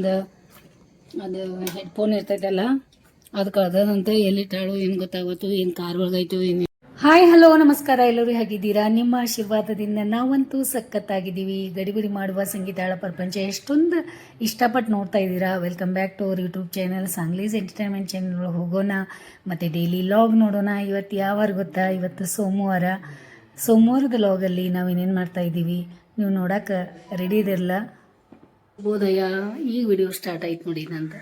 ನಂದು ಅದು ಹೆಡ್ಫೋನ್ ಇರ್ತೈತಲ್ಲ ಅದು ಕಳ್ದಂತ ಎಲ್ಲಿಟ್ಟಾಳು ಏನು ಗೊತ್ತಾಗತ್ತು, ಏನು ಕಾರ್ ಒಳಗಾಯ್ತು ಏನು. ಹಾಯ್ ಹಲೋ ನಮಸ್ಕಾರ, ಎಲ್ಲರೂ ಹೇಗಿದ್ದೀರಾ? ನಿಮ್ಮ ಆಶೀರ್ವಾದದಿಂದ ನಾವಂತೂ ಸಖತ್ತಾಗಿದ್ದೀವಿ. ಗಡಿಬಿಡಿ ಮಾಡುವ ಸಂಗೀತಾಳ ಪ್ರಪಂಚ ಎಷ್ಟೊಂದು ಇಷ್ಟಪಟ್ಟು ನೋಡ್ತಾ ಇದ್ದೀರಾ. Welcome back to our YouTube channel ಸಾಂಗ್ಲೀಸ್ ಎಂಟರ್ಟೈನ್ಮೆಂಟ್ ಚಾನಲ್. ಹೋಗೋಣ ಮತ್ತು ಡೈಲಿ ಲಾಗ್ ನೋಡೋಣ. ಇವತ್ತು ಯಾವಾರ ಗೊತ್ತಾ? ಇವತ್ತು ಸೋಮವಾರದ ಲಾಗಲ್ಲಿ ನಾವು ಏನೇನು ಮಾಡ್ತಾಯಿದ್ದೀವಿ ನೀವು ನೋಡೋಕೆ ರೆಡಿ ಇದಿರಲ್ಲ. ಬೋಧಯ್ಯ ಈಗ ವಿಡಿಯೋ ಸ್ಟಾರ್ಟ್ ಆಯ್ತು ನೋಡಿ. ನಂದು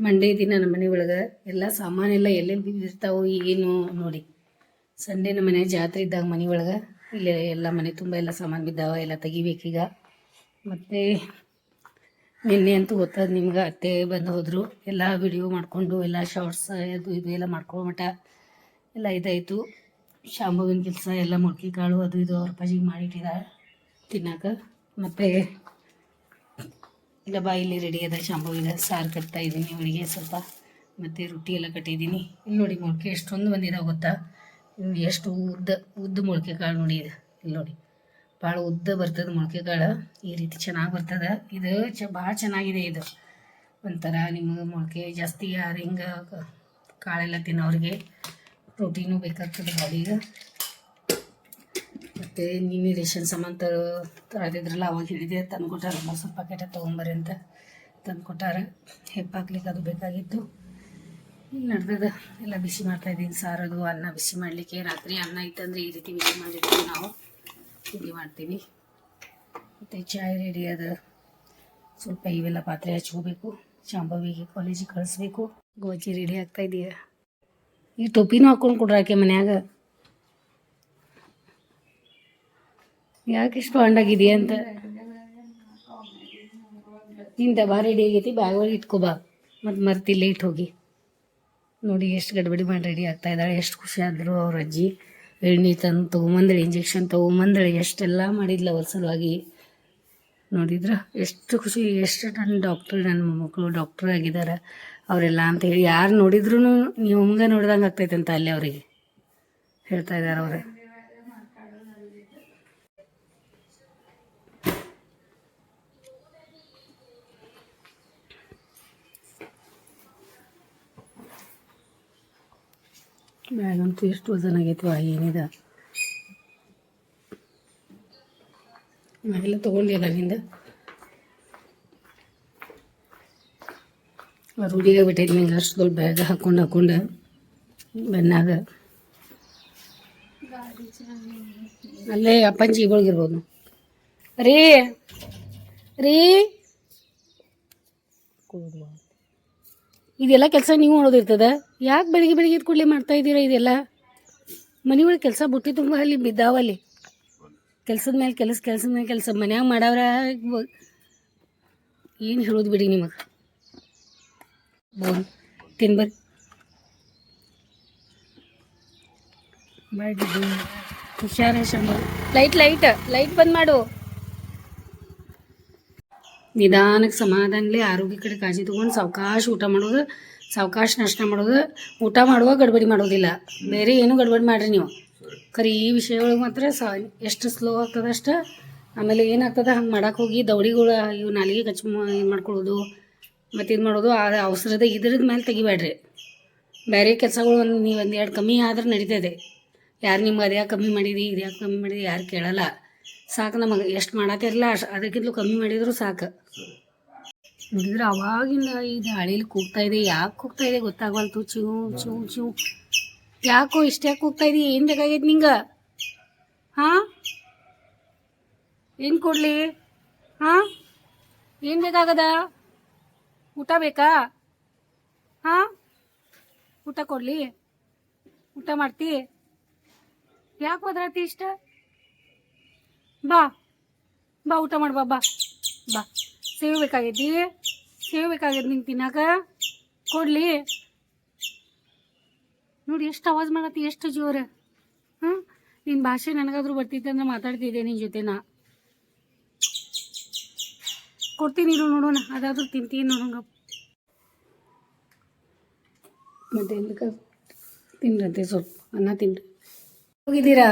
ಮಂಡೇ ದಿನ ನಮ್ಮ ಮನೆ ಒಳಗೆ ಎಲ್ಲ ಸಾಮಾನೆಲ್ಲ ಎಲ್ಲೆಲ್ಲಿ ಬಿದ್ದಿರ್ತಾವೆ ಏನು ನೋಡಿ. ಸಂಡೇ ನಮ್ಮ ಮನೆ ಜಾತ್ರೆ ಇದ್ದಾಗ ಮನೆ ಒಳಗೆ ಇಲ್ಲೇ ಎಲ್ಲ ಮನೆ ತುಂಬ ಎಲ್ಲ ಸಾಮಾನು ಬಿದ್ದಾವೆ, ಎಲ್ಲ ತೆಗಿಬೇಕೀಗ. ಮತ್ತು ನಿನ್ನೆ ಅಂತೂ ಗೊತ್ತದ ನಿಮ್ಗೆ, ಅತ್ತೆ ಬಂದು ಹೋದರು. ಎಲ್ಲ ವಿಡಿಯೋ ಮಾಡಿಕೊಂಡು ಎಲ್ಲ ಶಾರ್ಟ್ಸ್ ಅದು ಇದು ಎಲ್ಲ ಮಾಡ್ಕೊಂಬಿಟ್ಟ ಎಲ್ಲ ಇದಾಯಿತು. ಶಾಂಭವಿನ ಕೆಲಸ ಎಲ್ಲ ಮೊಳಕೆ ಕಾಳು ಅದು ಇದು ಅವ್ರ ಅಪ್ಪಾಜಿಗೆ ಮಾಡಿಟ್ಟಿದ್ದಾರೆ ತಿನ್ನೋಕೆ. ಮತ್ತು ಇಲ್ಲ ಇಲ್ಲಿ ರೆಡಿ ಅದ ಶಾಂಭವಿನ ಸಾರು ಕಟ್ತಾ ಇದ್ದೀನಿ ಅವಳಿಗೆ ಸ್ವಲ್ಪ. ಮತ್ತು ರೊಟ್ಟಿ ಎಲ್ಲ ಕಟ್ಟಿದ್ದೀನಿ. ಇಲ್ಲಿ ನೋಡಿ ಮೊಳಕೆ ಎಷ್ಟೊಂದು ಬಂದಿದಾವೆ ಗೊತ್ತಾ? ಎಷ್ಟು ಉದ್ದ ಮೊಳಕೆ ಕಾಳು ನೋಡಿ. ಇದು ಇಲ್ಲಿ ನೋಡಿ ಭಾಳ ಉದ್ದ ಬರ್ತದೆ ಮೊಳಕೆ ಕಾಳು. ಈ ರೀತಿ ಚೆನ್ನಾಗಿ ಬರ್ತದೆ. ಇದು ಭಾಳ ಚೆನ್ನಾಗಿದೆ. ಇದು ಒಂಥರ ನಿಮಗೆ ಮೊಳಕೆ ಜಾಸ್ತಿ ಯಾರು ಹಿಂಗೆ ಕಾಳೆಲ್ಲ ತಿನ್ನೋರಿಗೆ ಪ್ರೋಟೀನು ಬೇಕಾಗ್ತದೆ ಬಾಡಿಗೆ. ಮತ್ತು ನಿನ್ನೆ ರೇಷನ್ ಸಾಮಾನು ತರದಿದ್ರಲ್ಲ ಅವಾಗ ಹೇಳಿದೆ, ತಂದು ಕೊಟ್ಟಾರ. ಮೊಸರು ಪ್ಯಾಕೆಟ್ ತೊಗೊಂಬರ್ರಿ ಅಂತ ತಂದು ಕೊಟ್ಟಾರ. ಹೆಪ್ಪಾಕ್ಲಿಕ್ಕೆ ಅದು ಬೇಕಾಗಿತ್ತು. ಇಲ್ಲಿ ನಡೆದದ ಎಲ್ಲ ಬಿಸಿ ಮಾಡ್ತಾಯಿದ್ದೀನಿ. ಸಾರದು ಅನ್ನ ಬಿಸಿ ಮಾಡಲಿಕ್ಕೆ. ರಾತ್ರಿ ಅನ್ನ ಇತ್ತಂದರೆ ಈ ರೀತಿ ಬಿಸಿ ಮಾಡಿರ್ತೀವಿ ನಾವು, ತಿಂಡಿ ಮಾಡ್ತೀವಿ. ಮತ್ತು ಚಾಯ್ ರೆಡಿ ಅದ. ಸ್ವಲ್ಪ ಇವೆಲ್ಲ ಪಾತ್ರೆ ಹಚ್ಕೋಬೇಕು. ಶಾಂಭವಿಗೆ ಕಾಲೇಜಿಗೆ ಕಳಿಸ್ಬೇಕು. ಗೋಜಿ ರೆಡಿ ಆಗ್ತಾಯಿದ್ದೀಯ. ಈ ಟೊಪಿನೂ ಹಾಕ್ಕೊಂಡು ಕೊಡ್ರಾಕೆ ಮನ್ಯಾಗ. ಯಾಕೆ ಇಷ್ಟು ಅಂಡಾಗಿದೆಯಾ ಅಂತ. ನಿನ್ನ ಡಬ್ಬ ರೆಡಿ ಆಗೈತಿ, ಬ್ಯಾಗ್ ಒಳಗೆ ಇಟ್ಕೊಬಾ. ಮತ್ತು ಮರ್ತಿಲ್ಲೇ ಇಟ್ಟು ಹೋಗಿ. ನೋಡಿ ಎಷ್ಟು ಗಡ್ಬಡಿ ಮಾಡಿ ರೆಡಿ ಆಗ್ತಾ ಇದ್ದಾಳೆ. ಎಷ್ಟು ಖುಷಿ ಆದರು ಅವ್ರ ಅಜ್ಜಿ. ಎಣ್ಣೆ ತಂದು ತೊಗೊಂಬಂದಳಿ, ಇಂಜೆಕ್ಷನ್ ತೊಗೊಂಬಂದಳಿ, ಎಷ್ಟೆಲ್ಲ ಮಾಡಿದ್ಲ ಅವ್ರ ಸಲುವಾಗಿ. ನೋಡಿದ್ರೆ ಎಷ್ಟು ಖುಷಿ. ಎಷ್ಟು ನನ್ನ ಮಕ್ಕಳು ಡಾಕ್ಟ್ರ್ ಆಗಿದ್ದಾರೆ ಅವರೆಲ್ಲ ಅಂತ ಹೇಳಿ ಯಾರು ನೋಡಿದ್ರೂ ನೀವು ಹಂಗೆ ನೋಡ್ದಂಗೆ ಆಗ್ತೈತೆ ಅಂತ ಅಲ್ಲಿ ಅವರಿಗೆ ಹೇಳ್ತಾ ಇದ್ದಾರೆ ಅವ್ರೆ. ಬ್ಯಾಗಂತೂ ಎಷ್ಟು ವಜನ್ ಆಗೈತಿ ಒಳಗೆ ಏನಿದೆ. ನಾವೆಲ್ಲ ತೊಗೊಂಡಿಲ್ಲ ನಿಂದ ರೂಢಿಗೆ ಬಿಟ್ಟೈತಿ ನಂಗೆ. ಅಷ್ಟು ದೊಡ್ಡ ಬ್ಯಾಗ್ ಹಾಕೊಂಡು ಬೆನ್ನಾಗ ಅಲ್ಲೇ ಅಪ್ಪಂಜಿ ಇರ್ಬೋದು. ರೀ ರೀ ಇದೆಲ್ಲ ಕೆಲಸ ನೀವು ಮಾಡೋದಿರ್ತದ. ಯಾಕೆ ಬೆಳಿಗ್ಗೆ ಇದ್ದು ಕೂಡಲೇ ಮಾಡ್ತಾಯಿದ್ದೀರಾ ಇದೆಲ್ಲ? ಮನೆ ಒಳಗೆ ಕೆಲಸ ಬುಟ್ಟಿ ತುಂಬ ಅಲ್ಲಿ ಬಿದ್ದಾವಲ್ಲಿ. ಕೆಲಸದ ಮೇಲೆ ಕೆಲಸ ಮನ್ಯಾಗ ಮಾಡವ್ರ ಏನು ಹೇಳೋದು ಬಿಡಿ ನಿಮಗೆ. ಬೋನ್ ತಿನ್ಬರ್ರಿ. ಹುಷಾರ ಶಾಂಭವಿ. ಲೈಟ್ ಬಂದ್ ಮಾಡು. ನಿಧಾನಕ್ಕೆ ಸಮಾಧಾನಲೇ ಆರೋಗ್ಯ ಕಡೆ ಕಾಳಜಿ ತೊಗೊಂಡು ಸಾವಕಾಶ ಊಟ ಮಾಡೋದು, ಸಾವಕಾಶ ನಾಷ್ಟ ಮಾಡೋದು. ಊಟ ಮಾಡುವಾಗ ಗಡ್ಬಡಿ ಮಾಡೋದಿಲ್ಲ, ಬೇರೆ ಏನೂ ಗಡ್ಬಡಿ ಮಾಡಿರಿ ನೀವು. ಖರೀ ಈ ವಿಷಯ ಒಳಗೆ ಮಾತ್ರ ಎಷ್ಟು ಸ್ಲೋ ಆಗ್ತದೆ ಅಷ್ಟು. ಆಮೇಲೆ ಏನಾಗ್ತದೆ ಹಂಗೆ ಮಾಡೋಕೆ ಹೋಗಿ ದವಡಿಗಳು ಇವು ನಾಲಿಗೆ ಕಚ್ಚಿ ಇದು ಮಾಡ್ಕೊಳ್ಳೋದು ಮತ್ತು ಇದು ಮಾಡೋದು. ಆ ಅವಸರದ ಇದ್ರದ್ದು ಮೇಲೆ ತೆಗಿಬೇಡ್ರಿ. ಬೇರೆ ಕೆಲಸಗಳು ನೀವು ಒಂದೆರಡು ಕಮ್ಮಿ ಆದ್ರೆ ನಡೀತದೆ. ಯಾರು ನಿಮ್ಗೆ ಅದು ಯಾಕೆ ಕಮ್ಮಿ ಮಾಡಿದಿ ಇದು ಯಾಕೆ ಕಮ್ಮಿ ಮಾಡಿದಿ ಯಾರು ಕೇಳಲ್ಲ. ಸಾಕು ನಮಗೆ ಎಷ್ಟು ಮಾಡತ್ತಿರಲ್ಲ ಅದಕ್ಕಿಂತಲೂ ಕಮ್ಮಿ ಮಾಡಿದ್ರು ಸಾಕು. ನೋಡಿದ್ರೆ ಅವಾಗಿಂದ ಈ ಗಾಳೀಲಿ ಕೂಗ್ತಾಯಿದೆ. ಯಾಕೆ ಕೂಗ್ತಾಯಿದೆ ಗೊತ್ತಾಗವಲ್ತು. ಚೂ ಯಾಕೋ ಇಷ್ಟು ಕೂಗ್ತಾಯಿದ್ದಿ? ಏನು ಬೇಕಾಗೈತೆ ನಿಂಗೆ? ಹಾಂ ಏನು ಕೊಡಲಿ? ಹಾಂ ಏನು ಬೇಕಾಗದ? ಊಟ ಬೇಕಾ? ಹಾಂ ಊಟ ಕೊಡಲಿ? ಊಟ ಮಾಡ್ತಿ? ಯಾಕೆ ಒದರಾತಿ ಇಷ್ಟ? ಬಾ ಊಟ ಮಾಡಿ ಬಾ ಸೇವ್ ಬೇಕಾಗೈತಿ ನಿಂಗೆ ತಿನ್ನಾಕ. ಕೊಡಲಿ? ನೋಡಿ ಎಷ್ಟು ಆವಾಜ್ ಮಾಡತ್ತಿ, ಎಷ್ಟು ಜೋರು. ನಿನ್ನ ಭಾಷೆ ನನಗಾದ್ರೂ ಬರ್ತಿದ್ದೆ ಅಂದ್ರೆ ಮಾತಾಡ್ತಿದ್ದೆ ನಿನ್ನ ಜೊತೆ. ನಾ ಕೊಡ್ತೀನಿ ನೋಡೋಣ, ಅದಾದ್ರೂ ತಿಂತೀನಿ ನೋಡೋಣ. ಮತ್ತೆ ಎಲ್ಲಿಗೆ ತಿನ್ರಂತೆ ಸ್ವಲ್ಪ ಅನ್ನ ತಿನ್ರಿ. ಹೋಗಿದ್ದೀರಾ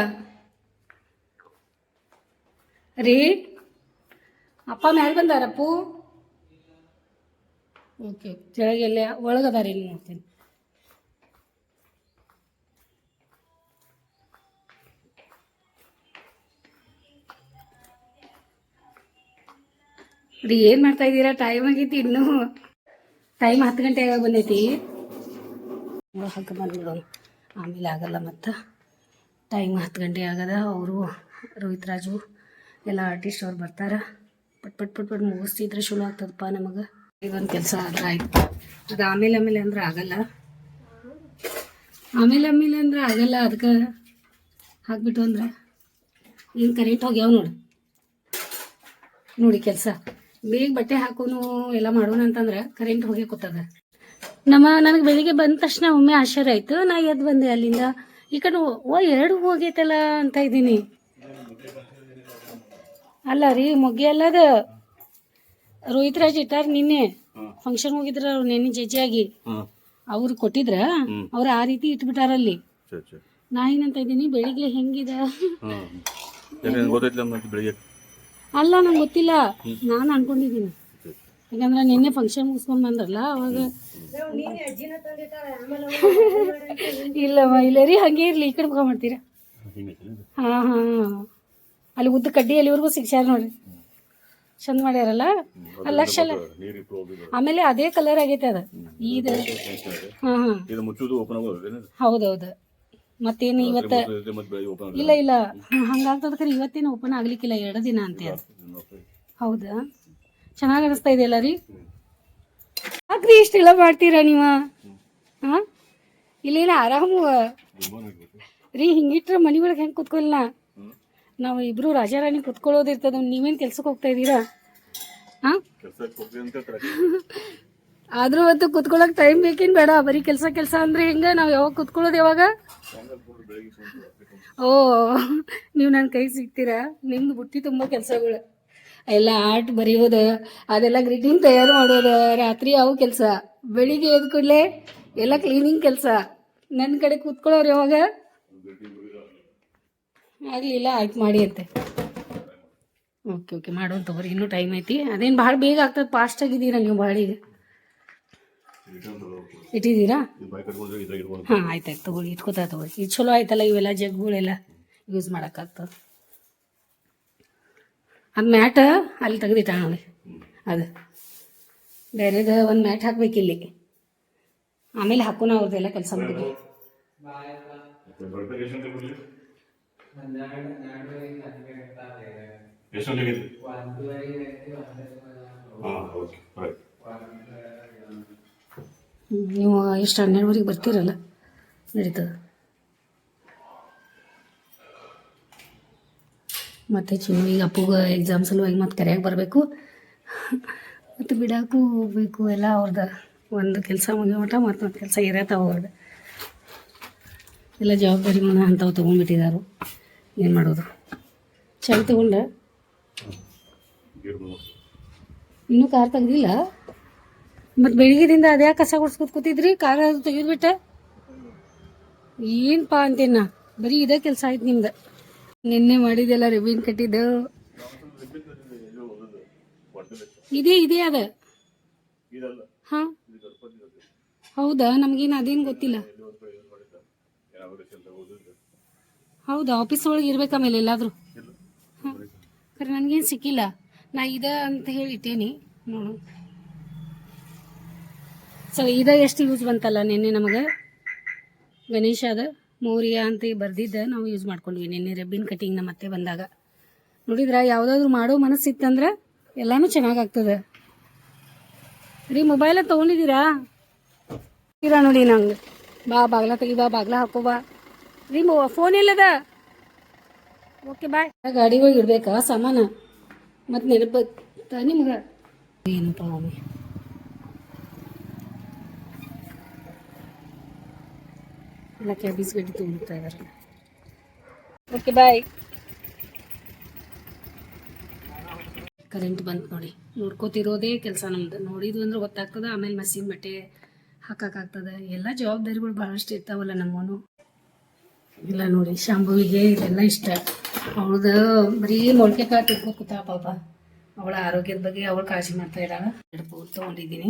ರೀ? ಅಪ್ಪ ಮ್ಯಾಲೆ ಬಂದಾರಪ್ಪು. ಓಕೆ ಕೆಳಗೆ ಎಲ್ಲೇ ಒಳಗದಾರಿ ಇಲ್ಲಿ ನೋಡ್ತೀನಿ. ರೀ ಏನು ಮಾಡ್ತಾ ಇದ್ದೀರಾ? ಟೈಮ್ ಆಗೈತಿ ಇನ್ನೂ. ಟೈಮ್ 10 ಗಂಟೆ ಆಗ ಬಂದೈತಿ. ಹಾಕಿ ಬಂದ್ಬಿಡೋಣ, ಆಮೇಲೆ ಆಗಲ್ಲ. ಮತ್ತು ಟೈಮ್ 10 ಗಂಟೆ ಆಗದ. ಅವರು ರೋಹಿತ್ ರಾಜು ಎಲ್ಲ ಆರ್ಟಿಸ್ಟ್ ಅವ್ರು ಬರ್ತಾರೆ. ಪಟ್ ಪಟ್ ಪಟ್ ಪಟ್ ಮುಗಿಸ್ತಿದ್ರೆ ಚಲೋ ಆಗ್ತದಪ್ಪ ನಮಗೆ. ಇದೊಂದು ಕೆಲಸ ಆದ್ರೆ ಆಯ್ತು. ಅದು ಆಮೇಲೆ ಅಂದ್ರೆ ಆಗಲ್ಲ. ಆಮೇಲೆ ಅಂದ್ರೆ ಆಗಲ್ಲ. ಅದಕ್ಕೆ ಹಾಕ್ಬಿಟ್ಟು ಅಂದ್ರೆ ಏನು ಕರೆಂಟ್ ಹೋಗ್ಯಾವ ನೋಡಿ ಕೆಲಸ ಬೇಗ ಬಟ್ಟೆ ಹಾಕೋನು ಎಲ್ಲ ಮಾಡೋಣ ಅಂತಂದ್ರೆ ಕರೆಂಟ್ ಹೋಗಿ ಕೂತದ. ನನಗೆ ಬೆಳಿಗ್ಗೆ ಬಂದ ತಕ್ಷಣ ಒಮ್ಮೆ ಆಶ್ಚರ್ಯ ಆಯ್ತು. ನಾ ಎದ್ದು ಬಂದೆ ಅಲ್ಲಿಂದ. ಈ ಕಡೆ 2 ಹೋಗೈತಲ್ಲ ಅಂತ ಇದ್ದೀನಿ. ಅಲ್ಲ ರೀ, ಮೊಗ್ಗೆ ಅಲ್ಲದ ರೋಹಿತ್ ರಾಜ್ ಇಟ್ಟಾರ. ನಿನ್ನೆ ಫಂಕ್ಷನ್ ಹೋಗಿದ್ರ ಅವ್ರು, ನೆನ್ನೆ ಜಜ್ಜಿಯಾಗಿ ಅವ್ರು ಕೊಟ್ಟಿದ್ರ. ಅವ್ರು ಆ ರೀತಿ ಇಟ್ಬಿಟ್ಟಾರಲ್ಲಿ. ನಾ ಏನಂತ ಇದ್ದೀನಿ, ಬೆಳಿಗ್ಗೆ ಹೆಂಗಿದ ಅಲ್ಲ ನಂಗೆ ಗೊತ್ತಿಲ್ಲ. ನಾನು ಅನ್ಕೊಂಡಿದ್ದೀನಿ, ಯಾಕಂದ್ರೆ ನಿನ್ನೆ ಫಂಕ್ಷನ್ ಮುಗಿಸ್ಕೊಂಡ್ ಬಂದ್ರಲ್ಲ ಅವಾಗ. ಇಲ್ಲ ರೀ, ಹಂಗೆ ಇರ್ಲಿ. ಈ ಕಡೆ ಮುಖ ಮಾಡ್ತೀರಾ? ಹಾಂ ಅಲ್ಲಿ ಉದ್ದ ಕಡ್ಡಿ ಅಲ್ಲಿವರೆಗೂ ಸಿಗ್ಸ್ಯಾರ ನೋಡ್ರಿ. ಚಂದ ಮಾಡ್ಯಾರಲ್ಲ. ಲಕ್ಷಲ್ಲ. ಆಮೇಲೆ ಅದೇ ಕಲರ್ ಆಗೈತೆ ಅದ. ಇದು ಹೌದೌದು. ಮತ್ತೇನು ಇವತ್ತ ಇಲ್ಲ ಹಂಗಾಗ್ತದ. ಖರೆ ಇವತ್ತೇನು ಓಪನ್ ಆಗ್ಲಿಕ್ಕಿಲ್ಲ, 2 ದಿನ ಅಂತ. ಹೌದಾ? ಚೆನ್ನಾಗಿ ಅನಿಸ್ತಾ ಇದೆಯಲ್ಲ ರೀ. ಯಾಕ್ರಿ ಇಷ್ಟೆಲ್ಲ ಮಾಡ್ತೀರಾ ನೀವು? ಹಾಂ, ಇಲ್ಲೇನ ಆರಾಮು ರೀ. ಹಿಂಗಿಟ್ರೆ ಮನೆ ಒಳಗೆ ಹೆಂಗೆ ಕುತ್ಕೊಲ್ಲ. ನಾವು ಇಬ್ರು ರಾಜಾರಾಣಿ ಕುತ್ಕೊಳ್ಳೋದಿರ್ತದ. ನೀವೇನು ಕೆಲ್ಸಕ್ಕೆ ಹೋಗ್ತಾ ಇದ್ದೀರಾ? ಹಾಂ, ಆದ್ರೂ ಅವತ್ತು ಕುತ್ಕೊಳ್ಳೋಕೆ ಟೈಮ್ ಬೇಕೇನು ಬೇಡ? ಬರೀ ಕೆಲಸ ಅಂದ್ರೆ ಹೆಂಗೆ? ನಾವು ಯಾವಾಗ ಕುತ್ಕೊಳ್ಳೋದು? ಯಾವಾಗ? ಓ, ನೀವು ನನ್ನ ಕೈ ಸಿಗ್ತೀರಾ? ನಿಮ್ದು ಬುಟ್ಟಿ ತುಂಬ ಕೆಲಸಗಳು ಎಲ್ಲ. ಆರ್ಟ್ ಬರೆಯೋದು, ಅದೆಲ್ಲ ಗ್ರೀಟಿಂಗ್ ತಯಾರು ಮಾಡೋದು, ರಾತ್ರಿ ಅವು ಕೆಲಸ, ಬೆಳಿಗ್ಗೆ ಎದ್ದು ಕೂಡಲೇ ಎಲ್ಲ ಕ್ಲೀನಿಂಗ್ ಕೆಲಸ. ನನ್ನ ಕಡೆ ಕೂತ್ಕೊಳ್ಳೋರು ಯಾವಾಗ? ಆಗಲಿಲ್ಲ, ಆಯ್ತು ಮಾಡಿ ಅಂತೆ. ಓಕೆ ಮಾಡೋಣ ತಗೋರಿ, ಇನ್ನೂ ಟೈಮ್ ಐತಿ. ಅದೇನು ಭಾಳ ಬೇಗ ಆಗ್ತದೆ. ಫಾಸ್ಟ್ ಆಗಿದ್ದೀರಾ ನೀವು ಭಾಳ. ಈಗ ಇಟ್ಟಿದ್ದೀರಾ? ಹಾಂ, ಆಯ್ತು ತಗೊಳ್ಳಿ. ತಗೊಳ್ಳಿ. ಇದು ಚಲೋ ಆಯ್ತಲ್ಲ. ಇವೆಲ್ಲ ಜಗ್ಗಳೆಲ್ಲ ಯೂಸ್ ಮಾಡೋಕ್ಕಾಗ್ತದೆ. ಅದು ಮ್ಯಾಟ್ ಅಲ್ಲಿ ತೆಗೆದಿಟ್ಟ ನೋಡಿ. ಅದು ಬೇರೆದು ಒಂದು ಮ್ಯಾಟ್ ಹಾಕ್ಬೇಕಿಲ್ಲಿ. ಆಮೇಲೆ ಹಾಕೋಣ ಅವ್ರದ್ದೆಲ್ಲ ಕೆಲಸ ಮಾಡಿದ್ವಿ. ನೀವು ಎಷ್ಟು 12ವರೆಗೆ ಬರ್ತೀರಲ್ಲ, ನಡೀತದೆ. ಮತ್ತು ಈಗ ಅಪ್ಪುಗ ಎಕ್ಸಾಮ್ ಸಲುವಾಗಿ ಮತ್ತೆ ಕರೆಯಾಗಿ ಬರಬೇಕು. ಮತ್ತು ಬಿಡೋಕ್ಕೂ ಹೋಗ್ಬೇಕು. ಎಲ್ಲ ಅವ್ರದ್ದು ಒಂದು ಕೆಲಸ ಮುಗಿಯೋ ಮಟ್ಟ ಮತ್ತೊಂದು ಕೆಲಸ ಇರತ್ತಾವ ಅವ್ರದ್ದು. ಎಲ್ಲ ಜವಾಬ್ದಾರಿ ಅಂಥವು ತೊಗೊಂಡ್ಬಿಟ್ಟಿದ್ದಾರೆ. ಏನು ಮಾಡೋದು? ಚಾಯ್ ತೊಗೊಂಡ ಇನ್ನೂ ಕಾರ್ ತೆಗ್ದಿಲ್ಲ. ಮತ್ತು ಬೆಳಿಗ್ಗೆದಿಂದ ಅದ್ಯಾಕೆ ಕಸ ಗುಡ್ಸ್ಕೊತ ಕೂತಿದ್ರಿ? ಕಾರ್ ಅದು ತೆಗೆದ್ಬಿಟ್ಟೆ. ಏನಪ್ಪ ಅಂತೇನ, ಬರೀ ಇದೇ ಕೆಲಸ ಆಯ್ತು ನಿಮ್ದು. ನಿನ್ನೆ ಮಾಡಿದೆಲ್ಲ ರಿಬಿನ್ ಕಟ್ಟಿದ್ದು ಇದೇ ಅದ. ಹಾಂ, ಹೌದಾ? ನಮಗೇನು ಅದೇನು ಗೊತ್ತಿಲ್ಲ. ಹೌದಾ? ಆಫೀಸ್ ಒಳಗೆ ಇರ್ಬೇಕು ಆಮೇಲೆ ಎಲ್ಲಾದರೂ. ಹಾಂ, ಖರೆ ನನಗೇನು ಸಿಕ್ಕಿಲ್ಲ. ನಾ ಅಂತ ಹೇಳಿ ಇಟ್ಟೇನಿ ನೋಡು. ಸೊ ಎಷ್ಟು ಯೂಸ್ ಬಂತಲ್ಲ ನಿನ್ನೆ ನಮಗೆ. ಗಣೇಶ ಅದ ಮೌರ್ಯ ಅಂತ ಬರ್ದಿದ್ದ ನಾವು ಯೂಸ್ ಮಾಡ್ಕೊಂಡ್ವಿ ನಿನ್ನೆ ರಿಬ್ಬಿನ್ ಕಟಿಂಗ್. ನಮ್ಮ ಮತ್ತೆ ಬಂದಾಗ ನೋಡಿದ್ರೆ ಯಾವುದಾದ್ರೂ ಮಾಡೋ ಮನಸ್ಸಿತ್ತಂದ್ರೆ ಎಲ್ಲನೂ ಚೆನ್ನಾಗಾಗ್ತದೆ ರೀ. ಮೊಬೈಲ ತೊಗೊಂಡಿದ್ದೀರಾ? ನೋಡಿ ನಂಗೆ ಬಾಗ್ಲ ತೆಗಿ, ಬಾಗ್ಲ ಹಾಕೋ ಬಾ ರೀ. ಫೋನ್ ಎಲ್ಲದ? Okay bye. ಗಾಡಿ ಹೋಗಿ ಇಡ್ಬೇಕಾ ಸಾಮಾನು? ಮತ್ತು ನೆನಪು ನಿಮ್ಗೆ ಏನಪ್ಪ ಒಮ್ಮೆ. ಎಲ್ಲ ಕ್ಯಾಬೀಸ್ ಗಡ್ಡಿ ತೊಗೊಂಡ್ತಾ ಇದಾರೆ. Okay bye. ಕರೆಂಟ್ ಬಂತು ನೋಡಿ. ನೋಡ್ಕೋತಿರೋದೇ ಕೆಲಸ ನಮ್ದು. ನೋಡಿದ್ವು ಅಂದ್ರೆ ಗೊತ್ತಾಗ್ತದೆ. ಆಮೇಲೆ ಮಷಿನ್ ಬಟ್ಟೆ ಹಾಕೋಕ್ಕಾಗ್ತದೆ. ಎಲ್ಲ ಜವಾಬ್ದಾರಿಗಳು ಭಾಳಷ್ಟು ಇರ್ತಾವಲ್ಲ ನಮ್ಮನು. ಇಲ್ಲ ನೋಡಿ, ಶಾಂಭವಿಗೆ ಇದೆಲ್ಲ ಇಷ್ಟ. ಅವಳದು ಬರೀ ಮೊಳಕೆ ಕಾಳು ತಿನ್ಕೋತ ಪಾಪ. ಅವಳ ಆರೋಗ್ಯದ ಬಗ್ಗೆ ಅವಳು ಕಾಳಜಿ ಮಾಡ್ತಾ ಇದ್ದಾಳೆ. 2 ಪೂಲ್ ತೊಗೊಂಡಿದ್ದೀನಿ.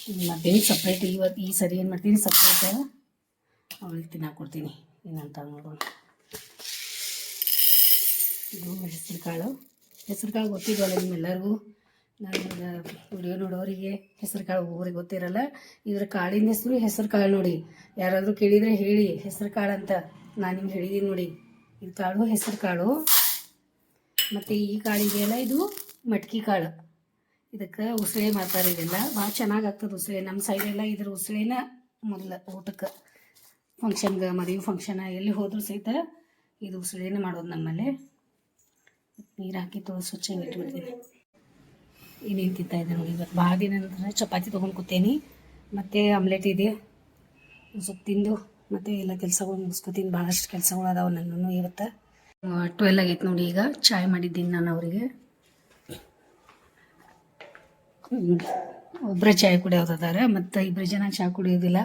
ಮತ್ತೇನು ಸಪ್ರೇಟ್ ಇವತ್ತು ಈ ಸರಿ ಏನು ಮಾಡ್ತೀನಿ ಸಪ್ರೇಟ್ ಅವಳಿಗೆ ತಿನ್ನಾಕೊಡ್ತೀನಿ ಏನಂತ ನೋಡೋಣ. ಇದು ಹೆಸರು ಕಾಳು ಗೊತ್ತಿದ್ವಲ್ಲ ನಿಮ್ಮೆಲ್ಲರಿಗೂ. ನನ್ನ ವಿಡಿಯೋ ನೋಡೋರಿಗೆ ಹೆಸರು ಕಾಳು ಊರಿಗೆ ಗೊತ್ತಿರಲ್ಲ. ಇದ್ರ ಕಾಳಿನ ಹೆಸರು ಕಾಳು ನೋಡಿ. ಯಾರಾದರೂ ಕೇಳಿದರೆ ಹೇಳಿ ಹೆಸರು ಕಾಳು ಅಂತ. ನಾನು ನಿಮ್ಗೆ ಹೇಳಿದ್ದೀನಿ ನೋಡಿ. ಇದು ಕಾಳು ಹೆಸರು ಕಾಳು. ಮತ್ತು ಈ ಕಾಳಿದೆಯಲ್ಲ ಇದು ಮಟ್ಕಿ ಕಾಳು. ಇದಕ್ಕೆ ಉಸಿಳೆ ಮಾಡ್ತಾರೆ. ಇದೆಲ್ಲ ಭಾಳ ಚೆನ್ನಾಗಿ ಆಗ್ತದೆ ಉಸಿಳೆ. ನಮ್ಮ ಸೈಡೆಲ್ಲ ಇದ್ರ ಉಸಿಳೆನ ಮೊದಲು ಊಟಕ್ಕೆ ಫಂಕ್ಷನ್ಗೆ ಮದುವೆ ಫಂಕ್ಷನ್ ಎಲ್ಲಿ ಹೋದರೂ ಸಹಿತ ಇದು ಉಸಿಳೆನ ಮಾಡೋದು ನಮ್ಮಲ್ಲಿ. ನೀರು ಹಾಕಿ ಸ್ವಚ್ಛವಾಗಿ ಇಟ್ಬಿಡ್ತೀನಿ. ಇನ್ನೇನು ತಿಂತಾ ಇದ್ದೆ ನೋಡಿ. ಇವತ್ತು ಭಾಳ ದಿನ ನಂತರ ಚಪಾತಿ ತೊಗೊಂಡು ಕೂತೇನಿ. ಮತ್ತು ಆಮ್ಲೆಟ್ ಇದೆ ಸ್ವಲ್ಪ ತಿಂದು ಮತ್ತು ಎಲ್ಲ ಕೆಲಸಗಳು ಮುಗಿಸ್ಕೊತೀನಿ. ಭಾಳಷ್ಟು ಕೆಲಸಗಳು ಅದಾವೆ ನನ್ನೂ. ಇವತ್ತು 12 ಆಗೈತೆ ನೋಡಿ. ಈಗ ಚಾಯ್ ಮಾಡಿದ್ದೀನಿ ನಾನು ಅವರಿಗೆ. ಒಬ್ಬರೇ ಚಾಯ್ ಕುಡಿಯೋದಾರೆ ಮತ್ತು 2 ಜನ ಚಹಾ ಕುಡಿಯೋದಿಲ್ಲ.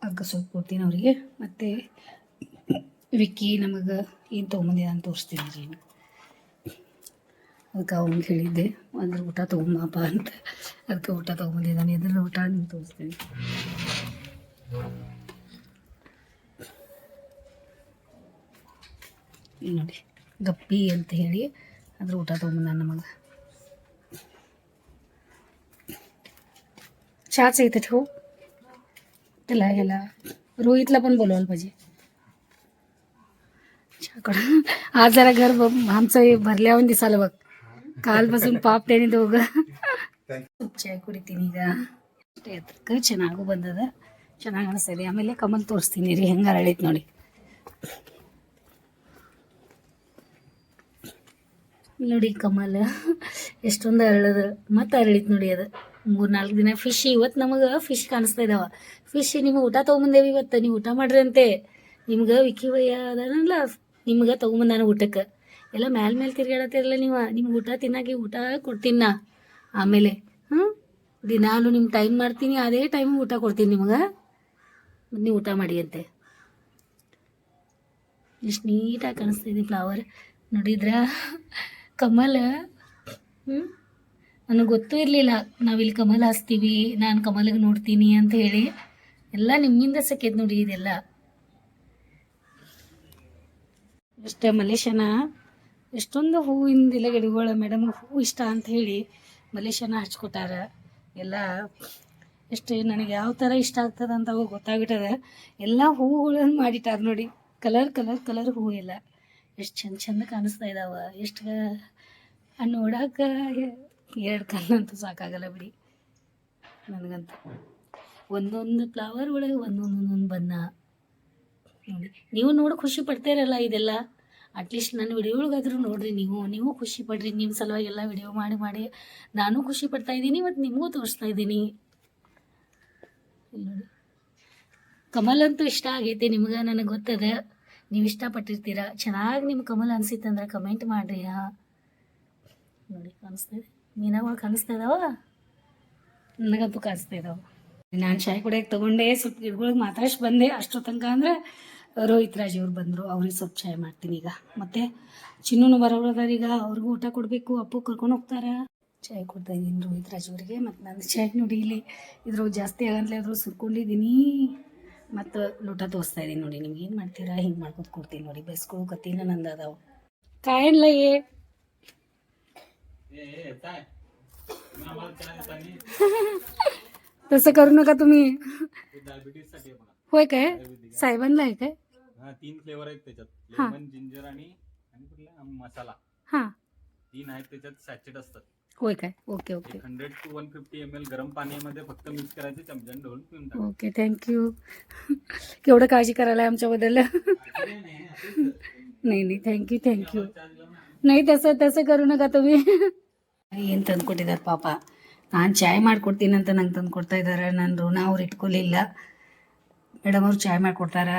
ಅದಕ್ಕೆ ಸ್ವಲ್ಪ ಕೊಡ್ತೀನಿ ಅವರಿಗೆ. ಮತ್ತು ವಿಕ್ಕಿ ನಮಗೆ ಏನು ತೊಗೊಂಬಂದಿದೆ ಅಂತ ತೋರಿಸ್ತೀನಿ ರೀ. ಅದಕ್ಕೆ ಅವ್ನಿಗೆ ಹೇಳಿದ್ದೆ ಅಂದ್ರೆ ಊಟ ತೊಗೊಂಬಪ್ಪ ಅಂತ. ಅದಕ್ಕೆ ಊಟ ತೊಗೊಂಬಂದಿದ್ದಾನೆ. ಇದ್ರ ಊಟ ನಿಮ್ಗೆ ತೋರಿಸ್ತೀನಿ. ನೋಡಿ ಗಪ್ಪಿ ಅಂತ ಹೇಳಿ ಅದ್ರ ಊಟ ತೊಗೊಂಬಂದ ನಮಗೆ. चहा इथे ठेवू त्याला ह्याला रोहितला पण बोलवायला पाहिजे चहाकडं. आज जरा घर आमचं भरल्यावर दिसालं बघ. कालपासून ಪಾಪ त्याने दोघं ಚಾಯ್ ಕುಡಿತೀನಿ ಈಗ. ಅದಕ್ಕೆ ಚೆನ್ನಾಗೂ ಬಂದದ, ಚೆನ್ನಾಗಿ ಅನಿಸ್ತದೆ. ಆಮೇಲೆ ಕಮಲ್ ತೋರಿಸ್ತೀನಿ ರೀ ಹೆಂಗೆ ಅರಳೈತೆ ನೋಡಿ. ನೋಡಿ ಕಮಲ್ ಎಷ್ಟೊಂದು ಅರಳದ ಮತ್ತು ಅರಳಿತು ನೋಡಿ. ಅದು 3-4 ದಿನ ಫಿಶ್. ಇವತ್ತು ನಮಗೆ ಫಿಶ್ ಕಾಣಿಸ್ತಾ ಇದ್ದಾವೆ. ಫಿಶ್ ನಿಮಗೆ ಊಟ ತೊಗೊಂಬಂದೇವಿ ಇವತ್ತು. ನೀವು ಊಟ ಮಾಡ್ರಿ ಅಂತೆ. ನಿಮ್ಗೆ ವಿಕ್ಕಿ ವಯ್ಯ ಅದನಲ್ಲ ನಿಮ್ಗೆ ತೊಗೊಂಬಂದಾನ ಊಟಕ್ಕೆ. ಎಲ್ಲ ಮೇಲೆ ತಿರ್ಗಾಡತ್ತಿರಲ್ಲ ನೀವು. ನಿಮ್ಗೆ ಊಟ ತಿನ್ನಾಗಿ ಊಟ ಕೊಡ್ತೀನಿ ನಾ. ಆಮೇಲೆ ದಿನಾಲು ನಿಮ್ಮ ಟೈಮ್ ಮಾಡ್ತೀನಿ, ಅದೇ ಟೈಮ್ ಊಟ ಕೊಡ್ತೀನಿ ನಿಮ್ಗೆ. ನೀವು ಊಟ ಮಾಡಿ ಅಂತೆ. ಎಷ್ಟು ನೀಟಾಗಿ ಕಾಣಿಸ್ತಿದೆ ಫ್ಲವರ್ ನೋಡಿದ್ರ. ಕಮಲ ನನಗೆ ಗೊತ್ತೂ ಇರಲಿಲ್ಲ ನಾವಿಲ್ಲಿ ಕಮಲ ಹಚ್ತೀವಿ, ನಾನು ಕಮಲಿಗೆ ನೋಡ್ತೀನಿ ಅಂತ ಹೇಳಿ. ಎಲ್ಲ ನಿಮ್ಮಿಂದ ಸಕ್ಕೈತೆ ನೋಡಿ ಇದೆಲ್ಲ. ಅಷ್ಟೇ ಮಲೇಶನ ಎಷ್ಟೊಂದು ಹೂವಿಂದಿಲ್ಲ ಗಿಡಗಳು. ಮೇಡಮ್ ಹೂ ಇಷ್ಟ ಅಂತ ಹೇಳಿ ಮಲೇಶನ ಹಚ್ಕೊಟ್ಟಾರ. ಎಲ್ಲ ಎಷ್ಟು ನನಗೆ ಯಾವ ಥರ ಇಷ್ಟ ಆಗ್ತದೆ ಅಂತ ಅವಾಗ ಗೊತ್ತಾಗ್ಬಿಟ್ಟದ. ಎಲ್ಲ ಹೂವುಗಳನ್ನು ಮಾಡಿಟ್ಟಾರ ನೋಡಿ. ಕಲರ್ ಕಲರ್ ಕಲರ್ ಹೂವು ಎಲ್ಲ ಎಷ್ಟು ಚಂದ ಕಾಣಿಸ್ತಾ ಇದ್ದಾವೆ. ಎಷ್ಟು ನೋಡೋಕೆ 2 ಕಣ್ಣಂತೂ ಸಾಕಾಗಲ್ಲ ಬಿಡಿ ನನಗಂತೂ. ಒಂದೊಂದು ಫ್ಲವರ್ ಒಳಗೆ ಒಂದೊಂದೊಂದೊಂದು ಬಣ್ಣ ನೋಡಿ. ನೀವು ನೋಡಿ ಖುಷಿ ಪಡ್ತಾರಲ್ಲ ಇದೆಲ್ಲ. ಅಟ್ಲೀಸ್ಟ್ ನನ್ನ ವಿಡಿಯೋ ಒಳಗಾದ್ರೂ ನೋಡಿರಿ. ನೀವು ಖುಷಿ ಪಡ್ರಿ. ನಿಮ್ಮ ಸಲುವಾಗಿ ಎಲ್ಲ ವಿಡಿಯೋ ಮಾಡಿ ನಾನು ಖುಷಿ ಪಡ್ತಾ ಇದ್ದೀನಿ. ಮತ್ತು ನಿಮಗೂ ತೋರಿಸ್ತಾ ಇದ್ದೀನಿ ನೋಡಿ. ಕಮಲ್ ಅಂತೂ ಇಷ್ಟ ಆಗೈತೆ ನಿಮ್ಗೆ, ನನಗೆ ಗೊತ್ತದ. ನೀವು ಇಷ್ಟಪಟ್ಟಿರ್ತೀರ. ಚೆನ್ನಾಗಿ ನಿಮ್ಮ ಕಮಲ್ ಅನಿಸಿತ್ತಂದ್ರೆ ಕಮೆಂಟ್ ಮಾಡಿರಿ. ನೋಡಿ ಕಾಣಿಸ್ತಾಯಿದೆ, ಮೀನಾಗಳು ಕಾಣಿಸ್ತಾ ಇದ್ದಾವ. ನನಗಂತೂ ಕಾಣಿಸ್ತಾ ಇದ್ದಾವೆ. ನಾನು ಚಾಯ್ ಕುಡಿಯೋಕೆ ತೊಗೊಂಡೆ. ಸ್ವಲ್ಪ ಗಿಡಗಳಿಗೆ ಮಾತಾಡ್ಸಿ ಬಂದೆ. ಅಷ್ಟೋ ತನಕ ಅಂದರೆ ರೋಹಿತ್ ರಾಜ್ ಅವ್ರು ಬಂದರು. ಅವ್ರಿಗೆ ಸ್ವಲ್ಪ ಚಾಯ್ ಮಾಡ್ತೀನಿ ಈಗ. ಮತ್ತು ಚಿನ್ನೂ ಬರೋದಾರ ಈಗ. ಅವ್ರಿಗೂ ಊಟ ಕೊಡಬೇಕು. ಅಪ್ಪು ಕರ್ಕೊಂಡು ಹೋಗ್ತಾರೆ. ಚಾಯ್ ಕೊಡ್ತಾ ಇದ್ದೀನಿ ರೋಹಿತ್ ರಾಜ್ ಅವರಿಗೆ. ಮತ್ತು ನಾನು ಚಾಯ್ ನೋಡಿ ಇಲ್ಲಿ ಇದ್ರೊಳಗೆ ಜಾಸ್ತಿ ಆಗಂತಲೇ ಅದ್ರ ಸುರ್ಕೊಂಡಿದ್ದೀನಿ. ಮತ್ತು ಲೋಟ ತೋರಿಸ್ತಾ ಇದ್ದೀನಿ ನೋಡಿ. ನಿಮ್ಗೆ ಏನು ಮಾಡ್ತೀರಾ ಹಿಂಗೆ ಮಾಡ್ಕೊತ ಕೊಡ್ತೀನಿ ನೋಡಿ. ಬೆಸ್ಗಳು ಕತ್ತಿನ ನಂದು ಅದಾವೆ. ಕಾಯನ್ಲ तसं करू नका तुम्ही. होय काय साहेबांना आहे काय? 3 फ्लेवर आहेत त्याच्यात. लेमन, जिंजर आणि मसाला. 3 आहेत त्याच्यात. सॅचेट असतात. होय काय? Okay okay. 100 to 150 ml गरम पाण्यामध्ये फक्त मिक्स करायचे, चमच्याने ढवळून पिऊन टाकायचे. Okay thank you. केवढं काळजी करायला आमच्याबद्दल. नाही थँक्यू. नाही तसं करू नका तुम्ही. ಏನು ತಂದು ಕೊಟ್ಟಿದ್ದಾರೆ ಪಾಪ. ನಾನು ಚಾಯ್ ಮಾಡಿಕೊಡ್ತೀನಿ ಅಂತ ನಂಗೆ ತಂದು ಕೊಡ್ತಾ ಇದ್ದಾರೆ. ನನ್ನ ಋಣ ಅವ್ರು ಇಟ್ಕೊಲಿಲ್ಲ. ಮೇಡಮ್ ಅವ್ರು ಚಾಯ್ ಮಾಡಿಕೊಡ್ತಾರೆ,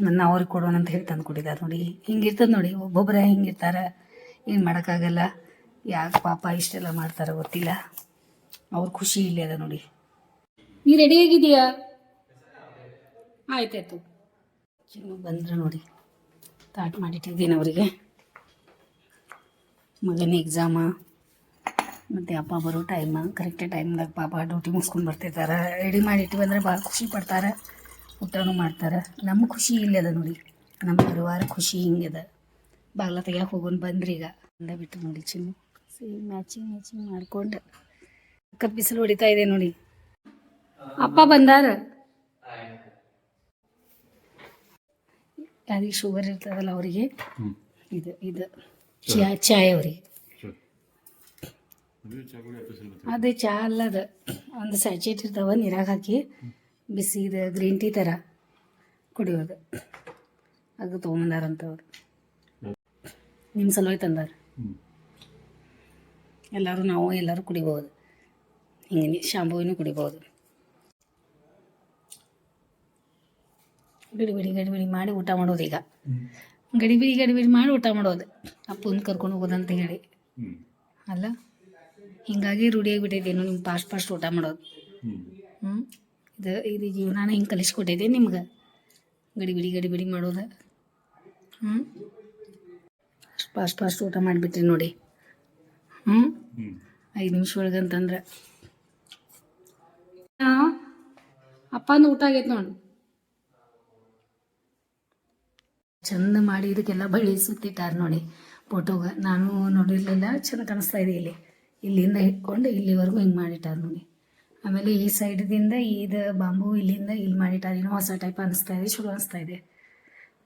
ನನ್ನ ಅವ್ರಿಗೆ ಕೊಡೋಣ ಅಂತ ಹೇಳಿ ತಂದು ಕೊಟ್ಟಿದ್ದಾರೆ ನೋಡಿ. ಹಿಂಗಿರ್ತದೆ ನೋಡಿ, ಒಬ್ಬೊಬ್ಬರೇ ಹಿಂಗಿರ್ತಾರೆ. ಏನು ಮಾಡೋಕ್ಕಾಗಲ್ಲ. ಯಾಕೆ ಪಾಪ ಇಷ್ಟೆಲ್ಲ ಮಾಡ್ತಾರೆ ಗೊತ್ತಿಲ್ಲ. ಅವ್ರ ಖುಷಿ ಇಲ್ಲೇ ಅದ ನೋಡಿ. ನೀ ರೆಡಿಯಾಗಿದೆಯಾ? ಆಯ್ತಾಯ್ತು. ಚಿನ್ನು ಬಂದ್ರೆ ನೋಡಿ ತಾಟ್ ಮಾಡಿಟ್ಟಿದ್ದೀನಿ ಅವರಿಗೆ. ಮಗನ ಎಕ್ಸಾಮ ಮತ್ತು ಅಪ್ಪ ಬರೋ ಟೈಮ್ ಕರೆಕ್ಟ್ ಟೈಮ್ದಾಗ ಪಾಪ ಡ್ಯೂಟಿ ಮುಗಿಸ್ಕೊಂಡು ಬರ್ತಿರ್ತಾರೆ. ರೆಡಿ ಮಾಡಿ ಇಟ್ಟಿವಂದ್ರೆ ಭಾಳ ಖುಷಿ ಪಡ್ತಾರೆ, ಊಟನೂ ಮಾಡ್ತಾರೆ. ನಮ್ಮ ಖುಷಿ ಇಲ್ಲದ ನೋಡಿ, ನಮ್ಮ ಪರಿವಾರ ಖುಷಿ ಹಿಂಗಿದೆ. ಬಾಗ್ಲ ತೆಗಿಯಕ್ಕೆ ಹೋಗೋಣ ಬಂದ್ರಿ ಈಗ ಅಂದ ಬಿಟ್ಟು ನೋಡಿ ಚಿನ್ನು ಸೇಮ್ ಮ್ಯಾಚಿಂಗ್ ಮಾಡ್ಕೊಂಡು ಬಿಸಿಲು ಹೊಡಿತಾ ಇದೆ ನೋಡಿ. ಅಪ್ಪ ಬಂದಾರ. ಯಾರಿಗೆ ಶುಗರ್ ಇರ್ತದಲ್ಲ ಅವರಿಗೆ ಇದು ಚಾಯ್ ಅವ್ರಿಗೆ. ಅದೇ ಚಹಾ ಅಲ್ಲದ ಒಂದು ಸ್ಯಾಚೆಟ್ ಇರ್ತಾವ ನೀರಾಗ ಹಾಕಿ ಬಿಸಿ ಇದು ಗ್ರೀನ್ ಟೀ ಥರ ಕುಡಿಯೋದು. ಅದು ತೊಗೊಂಬಂದಾರಂತವ್ರು, ನಿಮ್ಮ ಸಲುವಾಗಿ ತಂದಾರ. ನಾವು ಎಲ್ಲರೂ ಕುಡಿಬೋದು, ಹಿಂಗೆ ಶಾಂಪೂವಿನೂ ಕುಡಿಬೋದು. ಗಡಿಬಿಡಿ ಮಾಡಿ ಊಟ ಮಾಡೋದು. ಈಗ ಗಡಿಬಿಡಿ ಮಾಡಿ ಊಟ ಮಾಡೋದು, ಅಪ್ಪನ ಕರ್ಕೊಂಡು ಹೋಗೋದಂತ ಹೇಳಿ ಅಲ್ಲ. ಹಿಂಗಾಗಿ ರೂಢಿಯಾಗಿಬಿಟ್ಟಿದ್ದೇನು ನಿಮ್ಗೆ ಫಾಸ್ಟ್ ಊಟ ಮಾಡೋದು. ಇದು ಜೀವನಾನ ಹಿಂಗೆ ಕಲಿಸ್ಕೊಟ್ಟಿದೆ ನಿಮ್ಗೆ, ಗಡಿಬಿಡಿ ಮಾಡೋದು. ಫಾಸ್ಟ್ ಊಟ ಮಾಡಿಬಿಟ್ರಿ ನೋಡಿ. 5 ನಿಮಿಷ ಒಳಗಂತಂದ್ರೆ ಅಪ್ಪಂದು ಊಟ ಆಗೈತೆ ನೋಡಿ. ಚಂದ ಮಾಡಿ ಇದಕ್ಕೆಲ್ಲ ಬಳಿ ಸುತ್ತಿಟ್ಟಾರ ನೋಡಿ ಫೋಟೋಗೆ. ನಾನು ನೋಡಿರಲಿಲ್ಲ, ಚಂದ ಕಾಣಿಸ್ತಾ ಇದೆ. ಇಲ್ಲಿಂದ ಇಟ್ಕೊಂಡು ಇಲ್ಲಿವರೆಗೂ ಹಿಂಗೆ ಮಾಡಿಟ್ಟಾರ ನೋಡಿ. ಆಮೇಲೆ ಈ ಸೈಡ್ದಿಂದ ಇದು ಬಾಂಬು ಇಲ್ಲಿಂದ ಇಲ್ಲಿ ಮಾಡಿಟ್ಟಾರ. ಏನೋ ಹೊಸ ಟೈಪ್ ಅನಿಸ್ತಾ ಇದೆ, ಚಲೋ ಅನಿಸ್ತಾ ಇದೆ.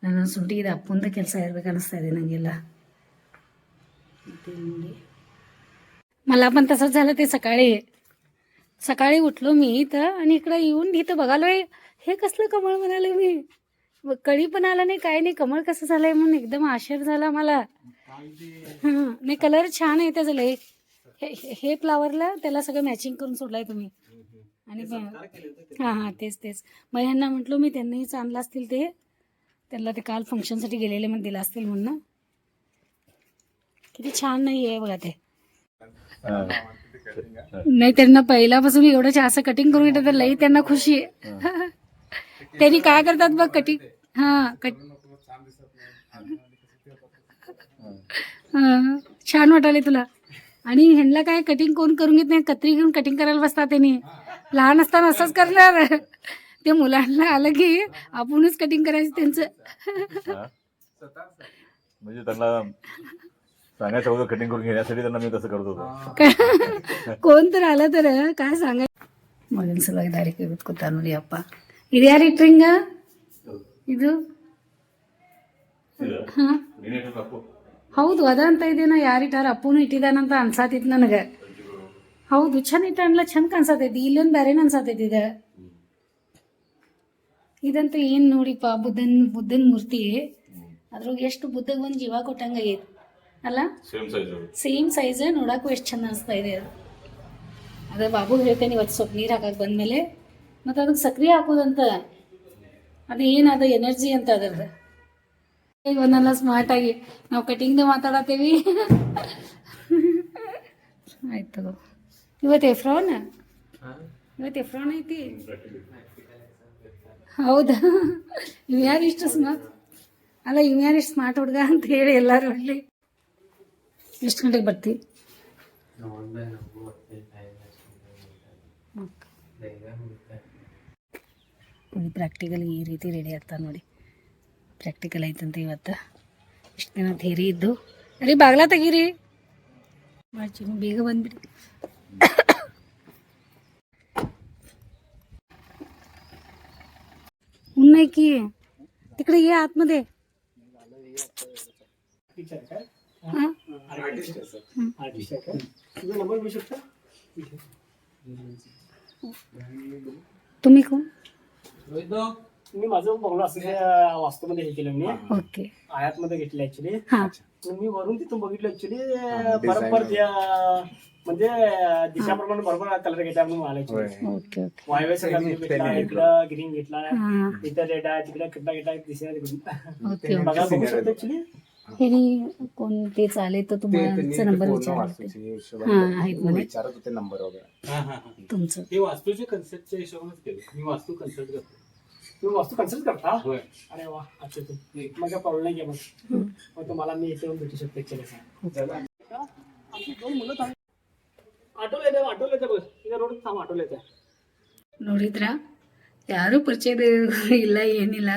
ನಾನು ಸುಂಟಿ ಇದು ಅಪ್ಪಂದ ಕೆಲಸ ಇರ್ಬೇಕು ಅನಿಸ್ತಾ ಇದೆ ನನಗೆಲ್ಲ. ನೋಡಿ मला पण तसंच झालं ते सकाळी उठलो मी तर, आणि इकडं येऊन इथं बघालोय हे कसलं कमळ म्हणाले मी. कळी पण आला नाही, काय नाही, कमळ कसं झालंय म्हणून एकदम आश्चर्य झाला मला. हां नाही, कलर छान आहे त्याचं लय. हे फ्लावरला त्याला सगळं मॅचिंग करून सोडलाय तुम्ही. आणि हां तेच मग ह्यांना म्हटलो मी, त्यांनीच आणलं असतील ते. त्यांना ते काल फंक्शनसाठी गेलेले मग दिलं असतील म्हणून. किती छान नाही आहे बघा ते. नाही, त्यांना पहिल्यापासून एवढं असं कटिंग करून घेतात तर लई त्यांना खुशी आहे. त्यांनी काय करतात बघ, कटिंग. छान वाटायले तुला. आणि ह्यांना काय कटिंग कोण करून घेत नाही, कत्री घेऊन कटिंग करायला बसतात. त्यांनी लहान असताना असंच करणार. ते मुलांना आलं की आपणच कटिंग करायचं त्यांचं. म्हणजे त्यांना सांगायचं होतं कटिंग करून घेण्यासाठी, त्यांना मी तसं करत होतो. कोण तर आलं तर काय सांगायचं. ಮಗನ ಸಲುವಾಗಿ ದಾರಿ ಕೂತಾರ ನೋಡಿ ಅಪ್ಪ. ಇದು ಯಾರು ಇಟ್ರಿಂಗ ಇದು? ಹಾಂ ಹೌದು, ಅದ ಅಂತ ಇದೇನ. ಯಾರಿಟ್ಟಾರ? ಅಪ್ಪನೂ ಇಟ್ಟಿದ್ದಾನಂತ ಅನ್ಸಾತೈತಿ ನನಗೆ. ಹೌದು, ಚಂದ ಇಟ್ಟಲ್ಲ, ಚಂದ ಕಾಣಿಸತೈತಿ. ಇಲ್ಲೊಂದು ಬೇರೆನ ಅನ್ಸಾತೈತಿ. ಇದಂತೂ ಏನು ನೋಡಿಪ್ಪ, ಬುದ್ಧನ ಮೂರ್ತಿ. ಅದ್ರೊಳಗೆ ಎಷ್ಟು ಬುದ್ಧಗೆ ಒಂದು ಜೀವ ಕೊಟ್ಟಂಗಾಗೈತಿ ಅಲ್ಲ. ಸೇಮ್ ಸೈಜ್, ನೋಡಕ್ಕೂ ಎಷ್ಟು ಚಂದ ಅನಿಸ್ತಾ ಇದೆ. ಅದು ಬಾಬು ಹೇಳ್ತೇನೆ ಇವತ್ತು ಸ್ವಲ್ಪ ನೀರು ಹಾಕಕ್ಕೆ ಬಂದಮೇಲೆ. ಮತ್ತು ಅದಕ್ಕೆ ಸಕ್ರೆ ಹಾಕೋದಂತ, ಅದು ಏನದು ಎನರ್ಜಿ ಅಂತ ಅದ್ರದ್ದು. ಈಗ ಒಂದೆಲ್ಲ ಸ್ಮಾರ್ಟಾಗಿ ನಾವು ಕಟಿಂಗ್ದು ಮಾತಾಡತ್ತೀವಿ. ಆಯ್ತು ತಗೋ. ಇವತ್ತು ಎಫ್ರಾನ್ ಐತಿ. ಹೌದಾ? ಇವ್ ಯಾರು ಇಷ್ಟು ಸ್ಮಾರ್ಟ್ ಅಲ್ಲ, ಇವ್ ಯಾರು ಇಷ್ಟು ಸ್ಮಾರ್ಟ್ ಹುಡುಗ ಅಂತ ಹೇಳಿ ಎಲ್ಲರೂ ಅಲ್ಲಿ. ಎಷ್ಟು ಗಂಟೆಗೆ ಬರ್ತೀವಿ? ಪ್ರಾಕ್ಟಿಕಲ್ ಈ ರೀತಿ ರೆಡಿ ಆಗ್ತಾರೆ ನೋಡಿ. ಪ್ರಾಕ್ಟಿಕಲ್ ಐತಂತ ಇವತ್ತು. ಇಷ್ಟು ದಿನ ಥೇರಿ ಇದ್ದು. ಅರಿ ಬಾಗ್ಲ ತೆಗೀರಿ, ಮಾಡ್ತೀನಿ ಬೇಗ ಬಂದ್ಬಿಡಿ. उन्हाय की तिकडे ये आतमध्ये. तुम्ही कोण? मी माझं बंगला असं वास्तूमध्ये हे केलं मी. ओके. आयातमध्ये घेतलं ऍक्च्युली. हां मी वरून तिथून बघितलं ऍक्च्युली. बरोबर म्हणजे दिशाप्रमाणे बरोबर कलर घेतला म्हणून मला ओके. वायवे सगळा घेतला, इकडं ग्रीन घेतला, इथं रेड आहे, तिकडे किडा घेतला, दिसेल ओके. बघा बघू शकतो ऍक्च्युली. हे कोणते चाले तर तुम्हाला नंबर विचारते. हां आहेत म्हणे विचारत होते नंबर वगैरे. तुमचं. हे वास्तूच्या कन्सेप्टच्या हिशोबानेच केलं. मी वास्तू कन्सल्ट करतो. तुम्ही वास्तू कन्सल्ट करता? होय. अरे वा, अच्छा. मग काय प्रॉब्लेम नाही घ्या. मग तुम्हाला मी इथे येऊन भेटू शकतो ऍक्च्युली. आमची 2 मुलं ಆಟೋಲ್ ಐತೆ ಬಸ್ ಈಗ ರೋಡ್ ತಾವು ಆಟೋಲ್ ಐತೆ. ನೋಡಿದ್ರ ಯಾರೂ ಪರಿಚಯದ ಇಲ್ಲ ಏನಿಲ್ಲ,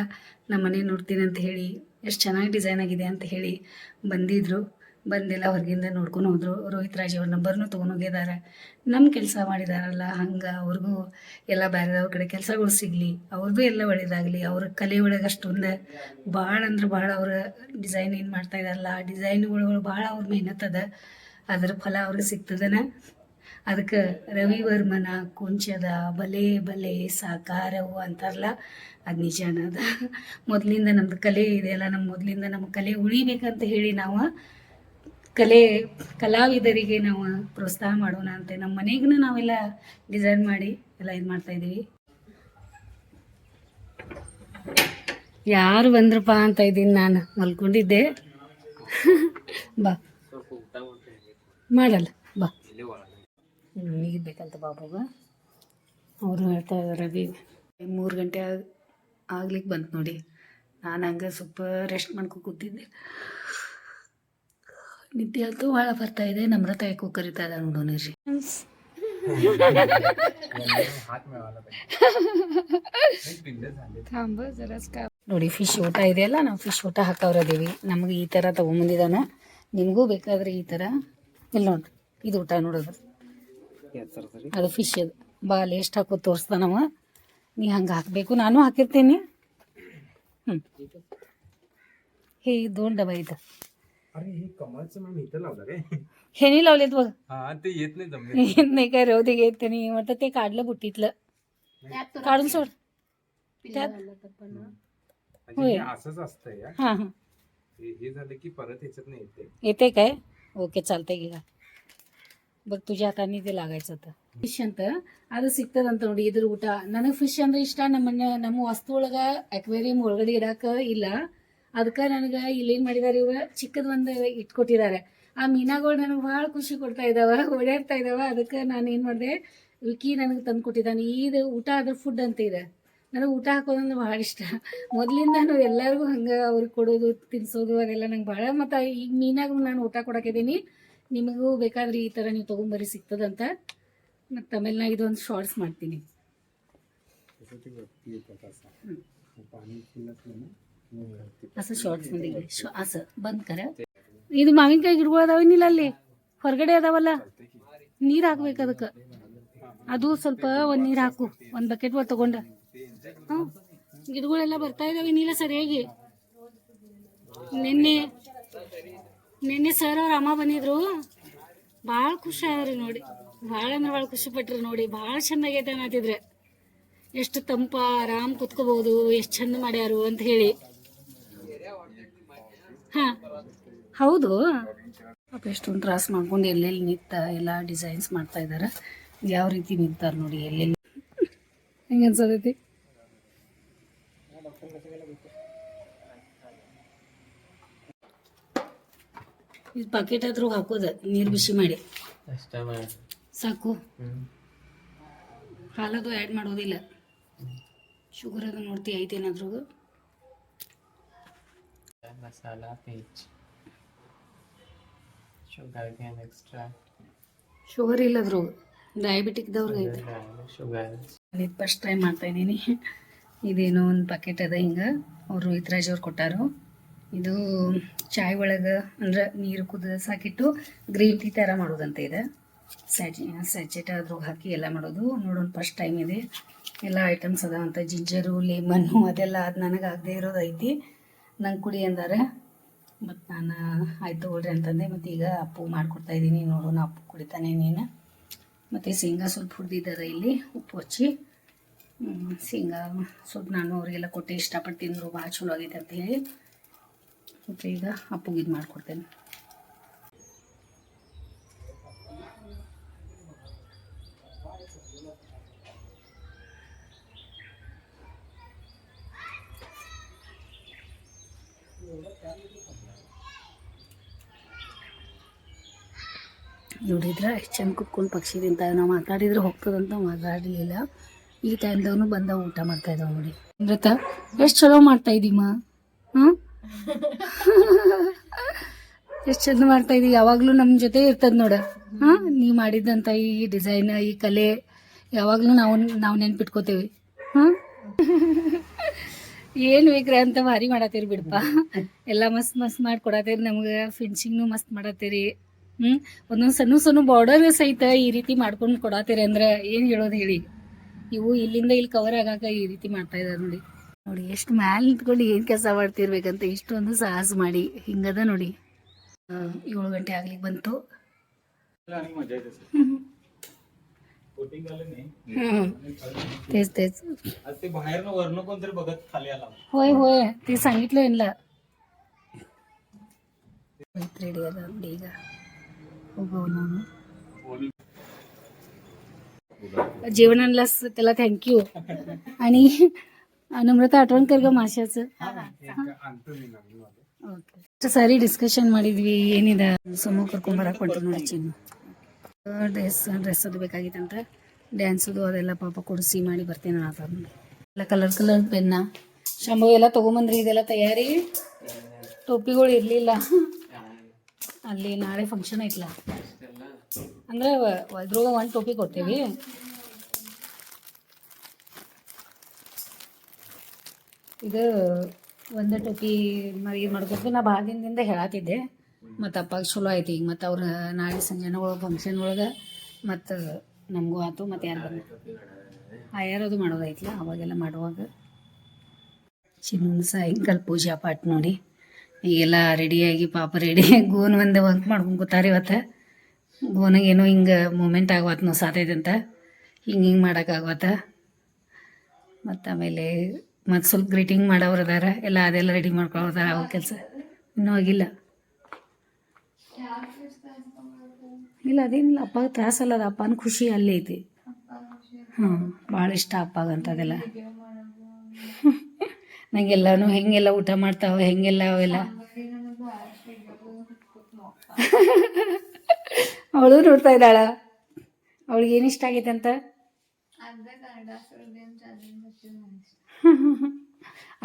ನಮ್ಮ ಮನೆ ನೋಡ್ತೀನಿ ಅಂತ ಹೇಳಿ ಎಷ್ಟು ಚೆನ್ನಾಗಿ ಡಿಸೈನ್ ಆಗಿದೆ ಅಂತ ಹೇಳಿ ಬಂದಿದ್ರು. ಬಂದೆಲ್ಲ ಹೊರಗಿಂದ ನೋಡ್ಕೊಂಡು ಹೋದ್ರು. ರೋಹಿತ್ ರಾಜ್ ಅವ್ರ ನಂಬರ್ನು ತೊಗೊಂಡು ಹೋಗಿದ್ದಾರೆ. ನಮ್ಮ ಕೆಲಸ ಮಾಡಿದಾರಲ್ಲ ಹಂಗೆ ಅವ್ರಿಗೂ ಎಲ್ಲ ಬೇರೆದವ್ರ ಕಡೆ ಕೆಲಸಗಳು ಸಿಗಲಿ, ಅವ್ರದ್ದು ಎಲ್ಲ ಒಳ್ಳೇದಾಗಲಿ. ಅವ್ರ ಕಲೆ ಒಳಗೆ ಅಷ್ಟೊಂದು ಭಾಳ ಅಂದ್ರೆ ಭಾಳ ಅವ್ರ ಡಿಸೈನ್ ಏನು ಮಾಡ್ತಾ ಇದಾರಲ್ಲ ಆ ಡಿಸೈನ್ಗಳು ಭಾಳ ಅವ್ರ ಮೆಹನತ್ತದ, ಅದರ ಫಲ ಅವ್ರಿಗೆ ಸಿಗ್ತದನ. ಅದಕ್ಕೆ ರವಿವರ್ಮನ ಕುಂಚದ ಬಲೆ ಬಲೆ ಸಾಕಾರವು ಅಂತಾರಲ್ಲ, ಅದು ನಿಜಾನ ಅದ. ಮೊದಲಿಂದ ನಮ್ಮದು ಕಲೆ ಇದೆಯಲ್ಲ, ಮೊದಲಿಂದ ನಮ್ಮ ಕಲೆ ಉಳಿಬೇಕಂತ ಹೇಳಿ ನಾವು ಕಲಾವಿದರಿಗೆ ನಾವು ಪ್ರೋತ್ಸಾಹ ಮಾಡೋಣ ಅಂತ ನಮ್ಮ ಮನೆಗೂ ನಾವೆಲ್ಲ ಡಿಸೈನ್ ಮಾಡಿ ಎಲ್ಲ ಇದು ಮಾಡ್ತಾಯಿದ್ದೀವಿ. ಯಾರು ಬಂದ್ರಪ್ಪ ಅಂತ ಇದ್ದೀನಿ, ನಾನು ಮಲ್ಕೊಂಡಿದ್ದೆ. ಬಾ ಮಾಡಲ್ಲ, ಬಾ ಈಗ ಬೇಕಂತ ಬಾಬಾಗ ಅವರು ಹೇಳ್ತಾ ಇದ್ದಾರೆ. 3 ಗಂಟೆ ಆಗ್ಲಿಕ್ಕೆ ಬಂತು ನೋಡಿ. ನಾನು ಹಂಗೆ ಸ್ವಲ್ಪ ರೆಸ್ಟ್ ಮಾಡ್ಕೊ ಕೂತಿದ್ದೆ. ನಿದ್ದೆ ಅಂತೂ ಭಾಳ ಬರ್ತಾಯಿದೆ. ನಮ್ರತ ಯಾಕೋ ಕರಿತಾ ಇದ್ದಾರೆ ನೋಡೋಣ ರೀ. ನೋಡಿ ಫಿಶ್ ಊಟ ಇದೆಯಲ್ಲ, ನಾವು ಫಿಶ್ ಊಟ ಹಾಕವ್ರದೀವಿ. ನಮಗೆ ಈ ಥರ ತೊಗೊಂಬಂದಿದ್ದಾನೆ, ನಿಮಗೂ ಬೇಕಾದ್ರೆ ಈ ಥರ. ಇಲ್ಲಿ ನೋಡ್ರಿ, ಇದು ಊಟ ನೋಡೋದು, ಅದು ಫಿಶ್ ಅದು. ಬಾ ಅಲ್ಲಿ ಎಷ್ಟು ಹಾಕೋದು ತೋರಿಸ್ತಾನವ, ನೀ ಹಂಗೆ ಹಾಕಬೇಕು. ನಾನು ಹಾಕಿರ್ತೀನಿ. हे 2 डबा इथं. अरे हे कमळचं मॅम इथं लावलं काय? हे नाही लावलेत बघ. हा ते येत नाही जमले. येत नाही काय, राहू दे, येत नाही म्हटलं. ते काढलं बुट्टीतलं, काढून सोड त्यात. म्हणजे हे असंच असतंय या. हां हां, हे झालं की परत ह्याच्यात नाही येते. येते काय? ಓಕೆ, ಚಾಲ್ತೇ ಈಗ. ಬಟ್ ತುಜಾ ತಾನೇ ಇದೆ ಲಾಗಾಯ್ಸತ್ತ. ಫಿಶ್ ಅಂತ ಅದು ಸಿಗ್ತದಂತ ನೋಡಿ. ಇದ್ರ ಊಟ ನನಗೆ ಫಿಶ್ ಅಂದ್ರೆ ಇಷ್ಟ. ನಮ್ಮ ವಸ್ತು ಒಳಗೆ ಅಕ್ವೇರಿಯಂ ಒಳಗಡೆ ಇಡಾಕ ಇಲ್ಲ, ಅದಕ್ಕೆ ನನಗೆ ಇಲ್ಲೇನು ಮಾಡಿದಾರೆ, ಇವಾಗ ಚಿಕ್ಕದ ಒಂದು ಇಟ್ಕೊಟ್ಟಿದ್ದಾರೆ. ಆ ಮೀನಾಗಳು ನನಗೆ ಭಾಳ ಖುಷಿ ಕೊಡ್ತಾ ಇದ್ದಾವೆ, ಓಡಾಡ್ತಾ ಇದ್ದಾವೆ. ಅದಕ್ಕೆ ನಾನು ಏನು ಮಾಡಿದೆ, ವಿಕಿ ನನಗೆ ತಂದು ಕೊಟ್ಟಿದ್ದಾನೆ. ಇದು ಊಟ ಅದ್ರ ಫುಡ್ ಅಂತ ಇದೆ. ನನಗೆ ಊಟ ಹಾಕೋದಂದ್ರೆ ಭಾಳ ಇಷ್ಟ. ಮೊದಲಿಂದ ನಾವು ಎಲ್ಲರಿಗೂ ಹಂಗೆ ಅವ್ರಿಗೆ ಕೊಡೋದು ತಿನ್ನಿಸೋದು ಅದೆಲ್ಲ ನಂಗೆ ಭಾಳ. ಮತ್ತು ಈಗ ಮೀನಾಗೂ ನಾನು ಊಟ ಕೊಡೋಕಿದ್ದೀನಿ. ನಿಮಗೂ ಬೇಕಾದ್ರೆ ಈ ಥರ ನೀವು ತೊಗೊಂಬರಿ, ಸಿಗ್ತದಂತ. ಮತ್ತು ಆಮೇಲೆ ನಾ ಇದೊಂದು ಶಾರ್ಟ್ಸ್ ಮಾಡ್ತೀನಿ. असं शॉर्ट्स मध्ये असं बंद करा. ಇದು ಮಾವಿನಕಾಯಿ ಗಿಡಗಳು ಅದಾವೇನಿಲ್ಲ ಅಲ್ಲಿ ಹೊರಗಡೆ ಅದಾವಲ್ಲ, ನೀರು ಹಾಕ್ಬೇಕು ಅದಕ್ಕೆ. ಅದು ಸ್ವಲ್ಪ ಒಂದು ನೀರು ಹಾಕು, ಒಂದು ಬಕೆಟ್ ಒಳಗೆ ತಗೊಂಡ. ಹಾಂ, ಗಿಡಗಳೆಲ್ಲ ಬರ್ತಾ ಇದಾವೇನಿಲ್ಲ ಸರಿಯಾಗಿ. ನಿನ್ನೆ ಸರ್ ಅವ್ರ ಅಮ್ಮ ಬಂದಿದ್ರು, ಭಾಳ ಖುಷಿ ಆದ್ರಿ ನೋಡಿ. ಭಾಳ ಅಂದ್ರೆ ಭಾಳ ಖುಷಿ ಪಟ್ರಿ ನೋಡಿ. ಭಾಳ ಚೆನ್ನಾಗೈತೆ ಅನ್ನತ್ತಿದ್ರೆ. ಎಷ್ಟು ತಂಪ, ಆರಾಮ್ ಕುತ್ಕೋಬಹುದು, ಎಷ್ಟು ಚಂದ ಮಾಡ್ಯಾರು ಅಂತ ಹೇಳಿ. ಹಾಂ ಹೌದು, ಪಾಪ ಎಷ್ಟೊಂದು ತ್ರಾಸ ಮಾಡ್ಕೊಂಡು ಎಲ್ಲೆಲ್ಲಿ ನಿಂತ ಎಲ್ಲ ಡಿಸೈನ್ಸ್ ಮಾಡ್ತಾ ಇದ್ದಾರೆ. ಯಾವ ರೀತಿ ನಿಂತಾರೆ ನೋಡಿ, ಎಲ್ಲೆಲ್ಲಿ ಹೆಂಗೆ ಅನ್ಸತೈತಿ. ಇದು ಪಾಕೆಟ್ ಹತ್ರ ಹಾಕೋದು, ನೀರು ಬಿಸಿ ಮಾಡಿ ಸಾಕು. ಹಾಲದು ಆ್ಯಡ್ ಮಾಡೋದಿಲ್ಲ. ಶುಗರ್ ಅದು ನೋಡ್ತಿ ಐತೇನಾದ್ರೂ. मसाला पेज शुगर कैन एक्स्ट्रा ಶುಗರ್ ಇಲ್ಲದ್ರು ಡಯಾಬಿಟಿಕ್ದವ್ರಿಗೆ ಐತೆ. शुगर ಇದು ಫಸ್ಟ್ ಟೈಮ್ ಮಾಡ್ತಾ ಇದ್ದೀನಿ. ಇದೇನೋ ಒಂದು ಪ್ಯಾಕೆಟ್ ಅದ, ಹಿಂಗೆ ಅವರು ರೋಹಿತ್ ರಾಜ್ ಅವ್ರು ಕೊಟ್ಟಾರು. ಇದು ಚಾಯ್ ಒಳಗೆ ಅಂದ್ರೆ ನೀರು ಕುದಿಸಾಕಿಟ್ಟು ಗ್ರೀನ್ ಟೀ ಥರ ಮಾಡೋದಂತ ಇದೆ. ಸ್ಯಾಚೆಟ್ ಅದ್ರಾಗ ಹಾಕಿ ಎಲ್ಲ ಮಾಡೋದು. ನೋಡೋಣ, ಫಸ್ಟ್ ಟೈಮ್ ಇದೆ. ಎಲ್ಲ ಐಟಮ್ಸ್ ಅದಾವಂತ, ಜಿಂಜರು, ಲೆಮನ್ನು ಅದೆಲ್ಲ. ಅದು ನನಗೆ ಆಗದೆ ಇರೋದು ಐತಿ, ನಂಗೆ ಕುಡಿ ಅಂದಾರೆ. ಮತ್ತು ನಾನು ಆಯ್ತು ತಗೊಳ್ರಿ ಅಂತಂದೆ. ಮತ್ತು ಈಗ ಅಪ್ಪು ಮಾಡಿಕೊಡ್ತಾಯಿದ್ದೀನಿ, ನೋಡೋಣ ಅಪ್ಪು ಕುಡಿತಾನೆ ನೀನು. ಮತ್ತು ಶೇಂಗಾ ಸ್ವಲ್ಪ ಹುರಿದಿದ್ದಾರೆ ಇಲ್ಲಿ, ಉಪ್ಪು ಹಚ್ಚಿ. ಶೇಂಗಾ ಸ್ವಲ್ಪ ನಾನು ಅವರಿಗೆಲ್ಲ ಕೊಟ್ಟೆ, ಇಷ್ಟಪಟ್ಟು ತಿಂದರು, ಭಾಳ ಚಲೋ ಆಗೈತೆ ಅಂತ ಹೇಳಿ. ಮತ್ತು ಈಗ ಅಪ್ಪುಗೆ ಇದು ಮಾಡಿಕೊಡ್ತೇನೆ. ನೋಡಿದ್ರೆ ಎಷ್ಟು ಚಂದ ಕುತ್ಕೊಂಡು ಪಕ್ಷಿ ತಿಂತಾವೆ. ನಾವು ಮಾತಾಡಿದ್ರೆ ಹೋಗ್ತದಂತ ಮಾತಾಡಲಿಲ್ಲ. ಈ ಟೈಮ್ದವನು ಬಂದ ಊಟ ಮಾಡ್ತಾ ಇದ್ದಾವೆ ನೋಡಿ. ಅಮೃತ ಎಷ್ಟು ಚಲೋ ಮಾಡ್ತಾ ಇದ್ದೀಮ್ಮ. ಹಾಂ ಎಷ್ಟು ಚಂದ ಮಾಡ್ತಾ ಇದೀವಿ, ಯಾವಾಗ್ಲೂ ನಮ್ಮ ಜೊತೆ ಇರ್ತದ ನೋಡ. ಹಾ, ನೀ ಮಾಡಿದಂತ ಈ ಡಿಸೈನ್, ಈ ಕಲೆ ಯಾವಾಗ್ಲೂ ನಾವು ನೆನ್ಪಿಟ್ಕೋತೇವಿ. ಹಾ ಏನ್ ವಿಗ್ರಹ ಅಂತ ಭಾರಿ ಮಾಡತ್ತೀರಿ ಬಿಡಪ್ಪ. ಎಲ್ಲ ಮಸ್ತ್ ಮಸ್ತ್ ಮಾಡಿ ಕೊಡತ್ತೀರಿ ನಮ್ಗೆ. ಫಿನಿಶಿಂಗ್ನು ಮಸ್ತ್ ಮಾಡತ್ತೀರಿ. ಒಂದೊಂದು ಸಣ್ಣ ಸಣ್ಣ ಬಾರ್ಡರ್ ಸಹಿತ ಈ ರೀತಿ ಮಾಡ್ಕೊಂಡು ಕೊಡತ್ತೀರಿ ಅಂದ್ರೆ ಏನ್ ಹೇಳೋದು ಹೇಳಿ. ಇವು ಇಲ್ಲಿಂದ ಇಲ್ಲಿ ಕವರ್ ಆಗಾಕ ಈ ರೀತಿ ಮಾಡ್ತಾ ಇದಾರೆ ನೋಡಿ. ನೋಡಿ ಎಷ್ಟು ಮ್ಯಾಲ ನಿಂತ್ಕೊಂಡು ಏನ್ ಕೆಲಸ ಮಾಡ್ತಿರ್ಬೇಕಂತ ಇಷ್ಟೊಂದು ಸಾಹಸ ಮಾಡಿ ಹಿಂಗದ ನೋಡಿ. 7 ಗಂಟೆ ಆಗ್ಲಿಕ್ಕೆ ಬಂತು. आणि मजा येते सर. बोटिंग आलं नाही तेच आज ते बाहेरनं वरनं कोणतरी बघत खाली आला. होय ते सांगितलं यांना. रेडी आला ನೋಡಿ ಈಗ ಹೋಗೋಣ. जेवण आणलास त्याला थँक्यू. आणि नम्रता आठवण कर ग माशाचं. ಓಕೆ ಸಾರಿ ಡಿಸ್ಕಷನ್ ಮಾಡಿದ್ವಿ. ಏನಿದೆ ಸುಮ್ಮ ಕರ್ಕೊಂಬರಕ್ಕೆ ಹೊಂಟು ನೋಡಿ. ಚಿನ್ನು ಡ್ರೆಸ್ ಅದು ಬೇಕಾಗಿತ್ತಂತ, ಡ್ಯಾನ್ಸದು ಅದೆಲ್ಲ ಪಾಪ ಕೊಡಿಸಿ ಮಾಡಿ ಬರ್ತೇನೆ ಅನ್ನೋ ಎಲ್ಲ ಕಲರ್ ಪೆನ್ನ ಶಂಭು ಎಲ್ಲ ತೊಗೊಂಬಂದ್ರಿ. ಇದೆಲ್ಲ ತಯಾರಿ. ಟೋಪಿಗಳು ಇರಲಿಲ್ಲ ಅಲ್ಲಿ, ನಾಳೆ ಫಂಕ್ಷನ್ ಐತಲ್ಲ ಅಂದ್ರೆ ಇದ್ರೊಳಗೆ 1 ಟೋಪಿ ಕೊಡ್ತೀವಿ. ಇದು ಒಂದು ಟೋಪಿ ಇದು ಮಾಡ್ಕೊತೀವಿ. ನಾ ಭಾಳ ದಿನದಿಂದ ಹೇಳತ್ತಿದ್ದೆ, ಮತ್ತು ಅಪ್ಪಾಗ ಚಲೋ ಆಯ್ತು ಈಗ. ಮತ್ತು ಅವ್ರು ನಾಳೆ ಸಂಜೆನ ಒಳಗೆ ಫಂಕ್ಷನ್ ಒಳಗೆ ಮತ್ತು ನಮಗೂ ಆಯ್ತು. ಮತ್ತು ಯಾರು ಬಂದ ಯಾರದು ಮಾಡೋದೈತಲ್ಲ ಅವಾಗೆಲ್ಲ ಮಾಡುವಾಗ. ಚಿನ್ನ ಸಾಯಂಕಾಲ ಪೂಜಾ ಪಾಠ ನೋಡಿ. ಈಗೆಲ್ಲ ರೆಡಿಯಾಗಿ ಪಾಪ ರೆಡಿಯಾಗಿ ಗೋನ್ ಒಂದು ವಂಕ್ ಮಾಡ್ಕೊಂಡು ಕೂತಾರೆ ಇವತ್ತು. ಗೋನಾಗ ಏನೋ ಹಿಂಗೆ ಮೂಮೆಂಟ್ ಆಗವತ್ತು ನಾವು ಸಾತೈತೆ ಅಂತ ಹಿಂಗೆ ಮಾಡೋಕ್ಕಾಗವತ್ತ. ಮತ್ತು ಆಮೇಲೆ ಮತ್ತು ಸ್ವಲ್ಪ ಗ್ರೀಟಿಂಗ್ ಮಾಡೋರು ಅದಾರ, ಎಲ್ಲ ಅದೆಲ್ಲ ರೆಡಿ ಮಾಡ್ಕೊಳ್ಳೋದಾರ. ಅವು ಕೆಲಸ ಇನ್ನೂ ಆಗಿಲ್ಲ. ಇಲ್ಲ ಅದೇನಿಲ್ಲ, ಅಪ್ಪಾಗ ತ್ರಾಸಲ್ಲ, ಅದು ಅಪ್ಪನ ಖುಷಿ ಅಲ್ಲಿ ಐತಿ. ಭಾಳ ಇಷ್ಟ ಅಪ್ಪಾಗಂತ ಅದೆಲ್ಲ. ನಂಗೆಲ್ಲನೂ ಹೆಂಗೆಲ್ಲ ಊಟ ಮಾಡ್ತಾವೆ, ಹೆಂಗೆಲ್ಲ ಅವೆಲ್ಲ ಅವಳು ನೋಡ್ತಾ ಇದ್ದಾಳ. ಅವಳಿಗೆ ಏನು ಇಷ್ಟ ಆಗೈತೆ ಅಂತ.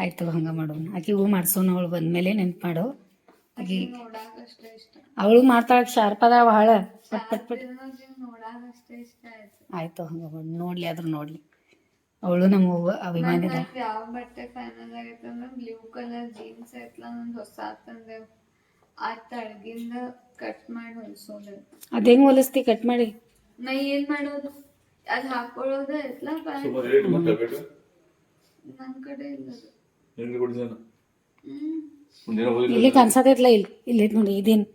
ಆಯ್ತು ಹಂಗೆ ಮಾಡೋಣ. ಆಕೆ ಹೂ ಮಾಡ್ಸೋಣ, ಅವಳು ಬಂದಮೇಲೆ ನೆನ್ಪು ಮಾಡು. ಆಕೆ ಅವಳು ಮಾಡ್ತಾಳೆ, ಶಾರ್ಪ್ ಅದ ಭಾಳ. ಪಟ್ ಆಯ್ತು ಹಂಗೆ ಮಾಡಿ ನೋಡ್ಲಿ, ಆದ್ರೂ ನೋಡ್ಲಿ. ಅವಳು ನಮ್ಮ ಅಭಿಮಾನಿ. ಯಾವ ಬಟ್ಟೆ ಫೈನಲ್ ಆಗೈತೆ ಅಂದ್ರೆ ಬ್ಲೂ ಕಲರ್ ಜೀನ್ಸ್ ಐತ್ಲ, ನಂದು ಹೊಸ ತಂದೆ. ಆ ತಳಗಿಂದ ಕಟ್ ಮಾಡಿ ಹೊಲ್ಸೋದು. ಅದ್ ಹೆಂಗ್ ಹೊಲಿಸ್ತಿ ಕಟ್ ಮಾಡಿ? ನಾ ಏನ್ ಮಾಡೋದು, ಅದ್ ಹಾಕೊಳ್ಳೋದು ಐತ್ಲ ನನ್ ಕಡೆ ಇಲ್ಲ. ಇಲ್ಲಿ ಕಾಣಿಸತೈತ್ಲ, ಇಲ್ಲಿ ನೋಡಿ. ಇದೇನು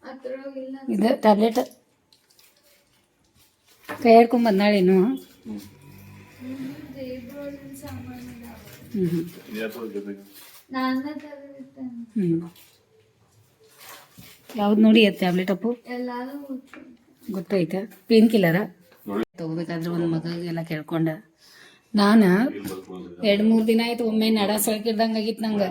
ಅದ್ರೊಳಗಿಲ್ಲ. ಇದು ಟ್ಯಾಬ್ಲೆಟ್ ಕೈ ಹಿಡ್ಕೊಂಡ್ ಬಂದಾಳೇನು? ಯಾವ್ದು ನೋಡಿ ಅದು ಟ್ಯಾಬ್ಲೆಟ್ ಅಪ್ಪು? ಗೊತ್ತೈತೆ. ಪೇನ್ ಕಿಲ್ಲರ ತಗೋಬೇಕಾದ್ರೆ ಒಂದು ಮಗಗೆಲ್ಲ ಕೇಳ್ಕೊಂಡ. ನಾನು 2-3 ದಿನ ಆಯ್ತು, ಒಮ್ಮೆ ನಡ ಸಳ್ಕಿಡ್ದಂಗೆ ಆಗಿತ್ತು ನಂಗೆ.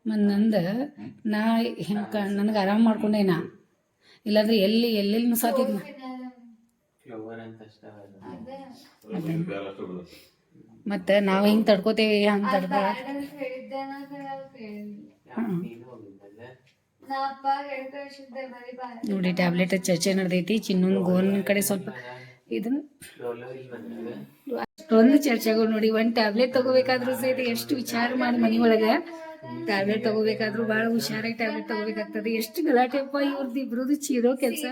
ಮತ್ತು ನಂದು ನಾ ಹಿಂಗೆ ನನಗೆ ಆರಾಮ ಮಾಡ್ಕೊಂಡೇನ, ಇಲ್ಲಾಂದ್ರೆ ಎಲ್ಲೆಲ್ಲಿ ನುಸಾತಿದ್ನ. ಮತ್ತು ನಾವು ಹಿಂಗೆ ತಡ್ಕೋತೇವಿ, ಹಂಗೆ ತಡ್ಕೊ. ನೋಡಿ ಟ್ಯಾಬ್ಲೆಟ್ ಚರ್ಚೆ ನಡೆದೈತಿ. ಚಿನ್ನೊಂದು ಗೋನ್ ಕಡೆ ಸ್ವಲ್ಪ ಇದನ್ನ ಅಷ್ಟೊಂದು ಚರ್ಚೆಗಳು ನೋಡಿ. ಒಂದು ಟ್ಯಾಬ್ಲೆಟ್ ತಗೋಬೇಕಾದ್ರೂ ಸಹಿತ ಎಷ್ಟು ವಿಚಾರ ಮಾಡಿ ಮನೆ ಒಳಗೆ ಟ್ಯಾಬ್ಲೆಟ್ ತಗೋಬೇಕಾದ್ರೂ ಭಾಳ ಹುಷಾರಾಗಿ ಟ್ಯಾಬ್ಲೆಟ್ ತಗೋಬೇಕಾಗ್ತದೆ. ಎಷ್ಟು ಗಲಾಟೆಪ್ಪ ಇವ್ರದ್ದು ಇಬ್ರದ್ದು ಚೀರೋ ಕೆಲಸ.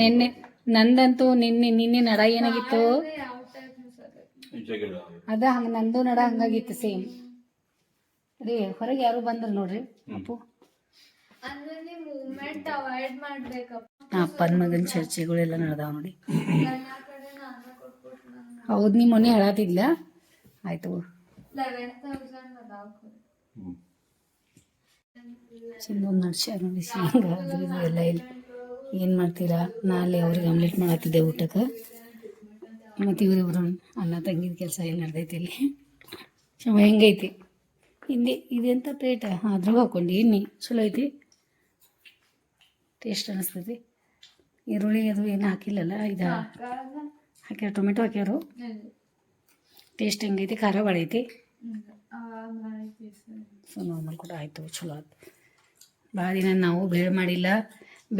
ನಿನ್ನೆ ನಂದಂತೂ ನಿನ್ನೆ ನಡ ಏನಾಗಿತ್ತು ಅದ ಹಂಗ, ನಂದು ನಡ ಹಂಗಾಗಿತ್ತು ಸೇಮ್ ರೀ. ಹೊರಗೆ ಯಾರು ಬಂದ್ರು ನೋಡ್ರಿ ಅಪ್ಪು. ಅಪ್ಪನ ಮಗನ ಚರ್ಚೆಗಳೆಲ್ಲ ನಡೆದಾವ ನೋಡಿ. ಹೌದು, ನೀ ಮೊನ್ನೆ ಹೇಳತ್ತಿದ್ಲ. ಆಯ್ತು ಚಿನ್ನೊಂದು ನಡ್ಸ್ಯಾರ ನೋಡಿ. ಶೇಂಗಾ ಅದು ಇದು ಎಲ್ಲ ಇಲ್ಲಿ. ಏನು ಮಾಡ್ತೀರಾ? ನಾಳೆ ಅವ್ರಿಗೆ ಆಮ್ಲೆಟ್ ಮಾಡತ್ತಿದ್ದೆ ಊಟಕ್ಕೆ. ಮತ್ತು ಇವರಿಬ್ರು ಅಣ್ಣ ತಂಗಿದ ಕೆಲಸ ಏನು ನಡೆದೈತಿ ಇಲ್ಲಿ. ಶಮ ಹೆಂಗೈತಿ ಹಿಂದೆ ಇದೆಂತ ಪ್ಲೇಟ? ಅದ್ರಾಗ ಹಾಕ್ಕೊಂಡು ಎಣ್ಣೆ ಚಲೋ ಐತಿ, ಟೇಸ್ಟ್ ಅನ್ನಿಸ್ತೈತಿ. ಈರುಳ್ಳಿ ಅದು ಏನು ಹಾಕಿಲ್ಲಲ್ಲ. ಇದು ಹಾಕ್ಯಾರ ಟೊಮೆಟೊ ಹಾಕ್ಯಾರು. ಟೇಸ್ಟ್ ಹೆಂಗೈತಿ? ಖಾರ ಭಾಳ ಐತಿ. ಸೊ ನಾರ್ಮಲ್ ಕೂಡ ಆಯಿತು, ಚಲೋ ಆಯ್ತು. ಭಾಳ ದಿನ ನಾವು ಬೇಳೆ ಮಾಡಿಲ್ಲ.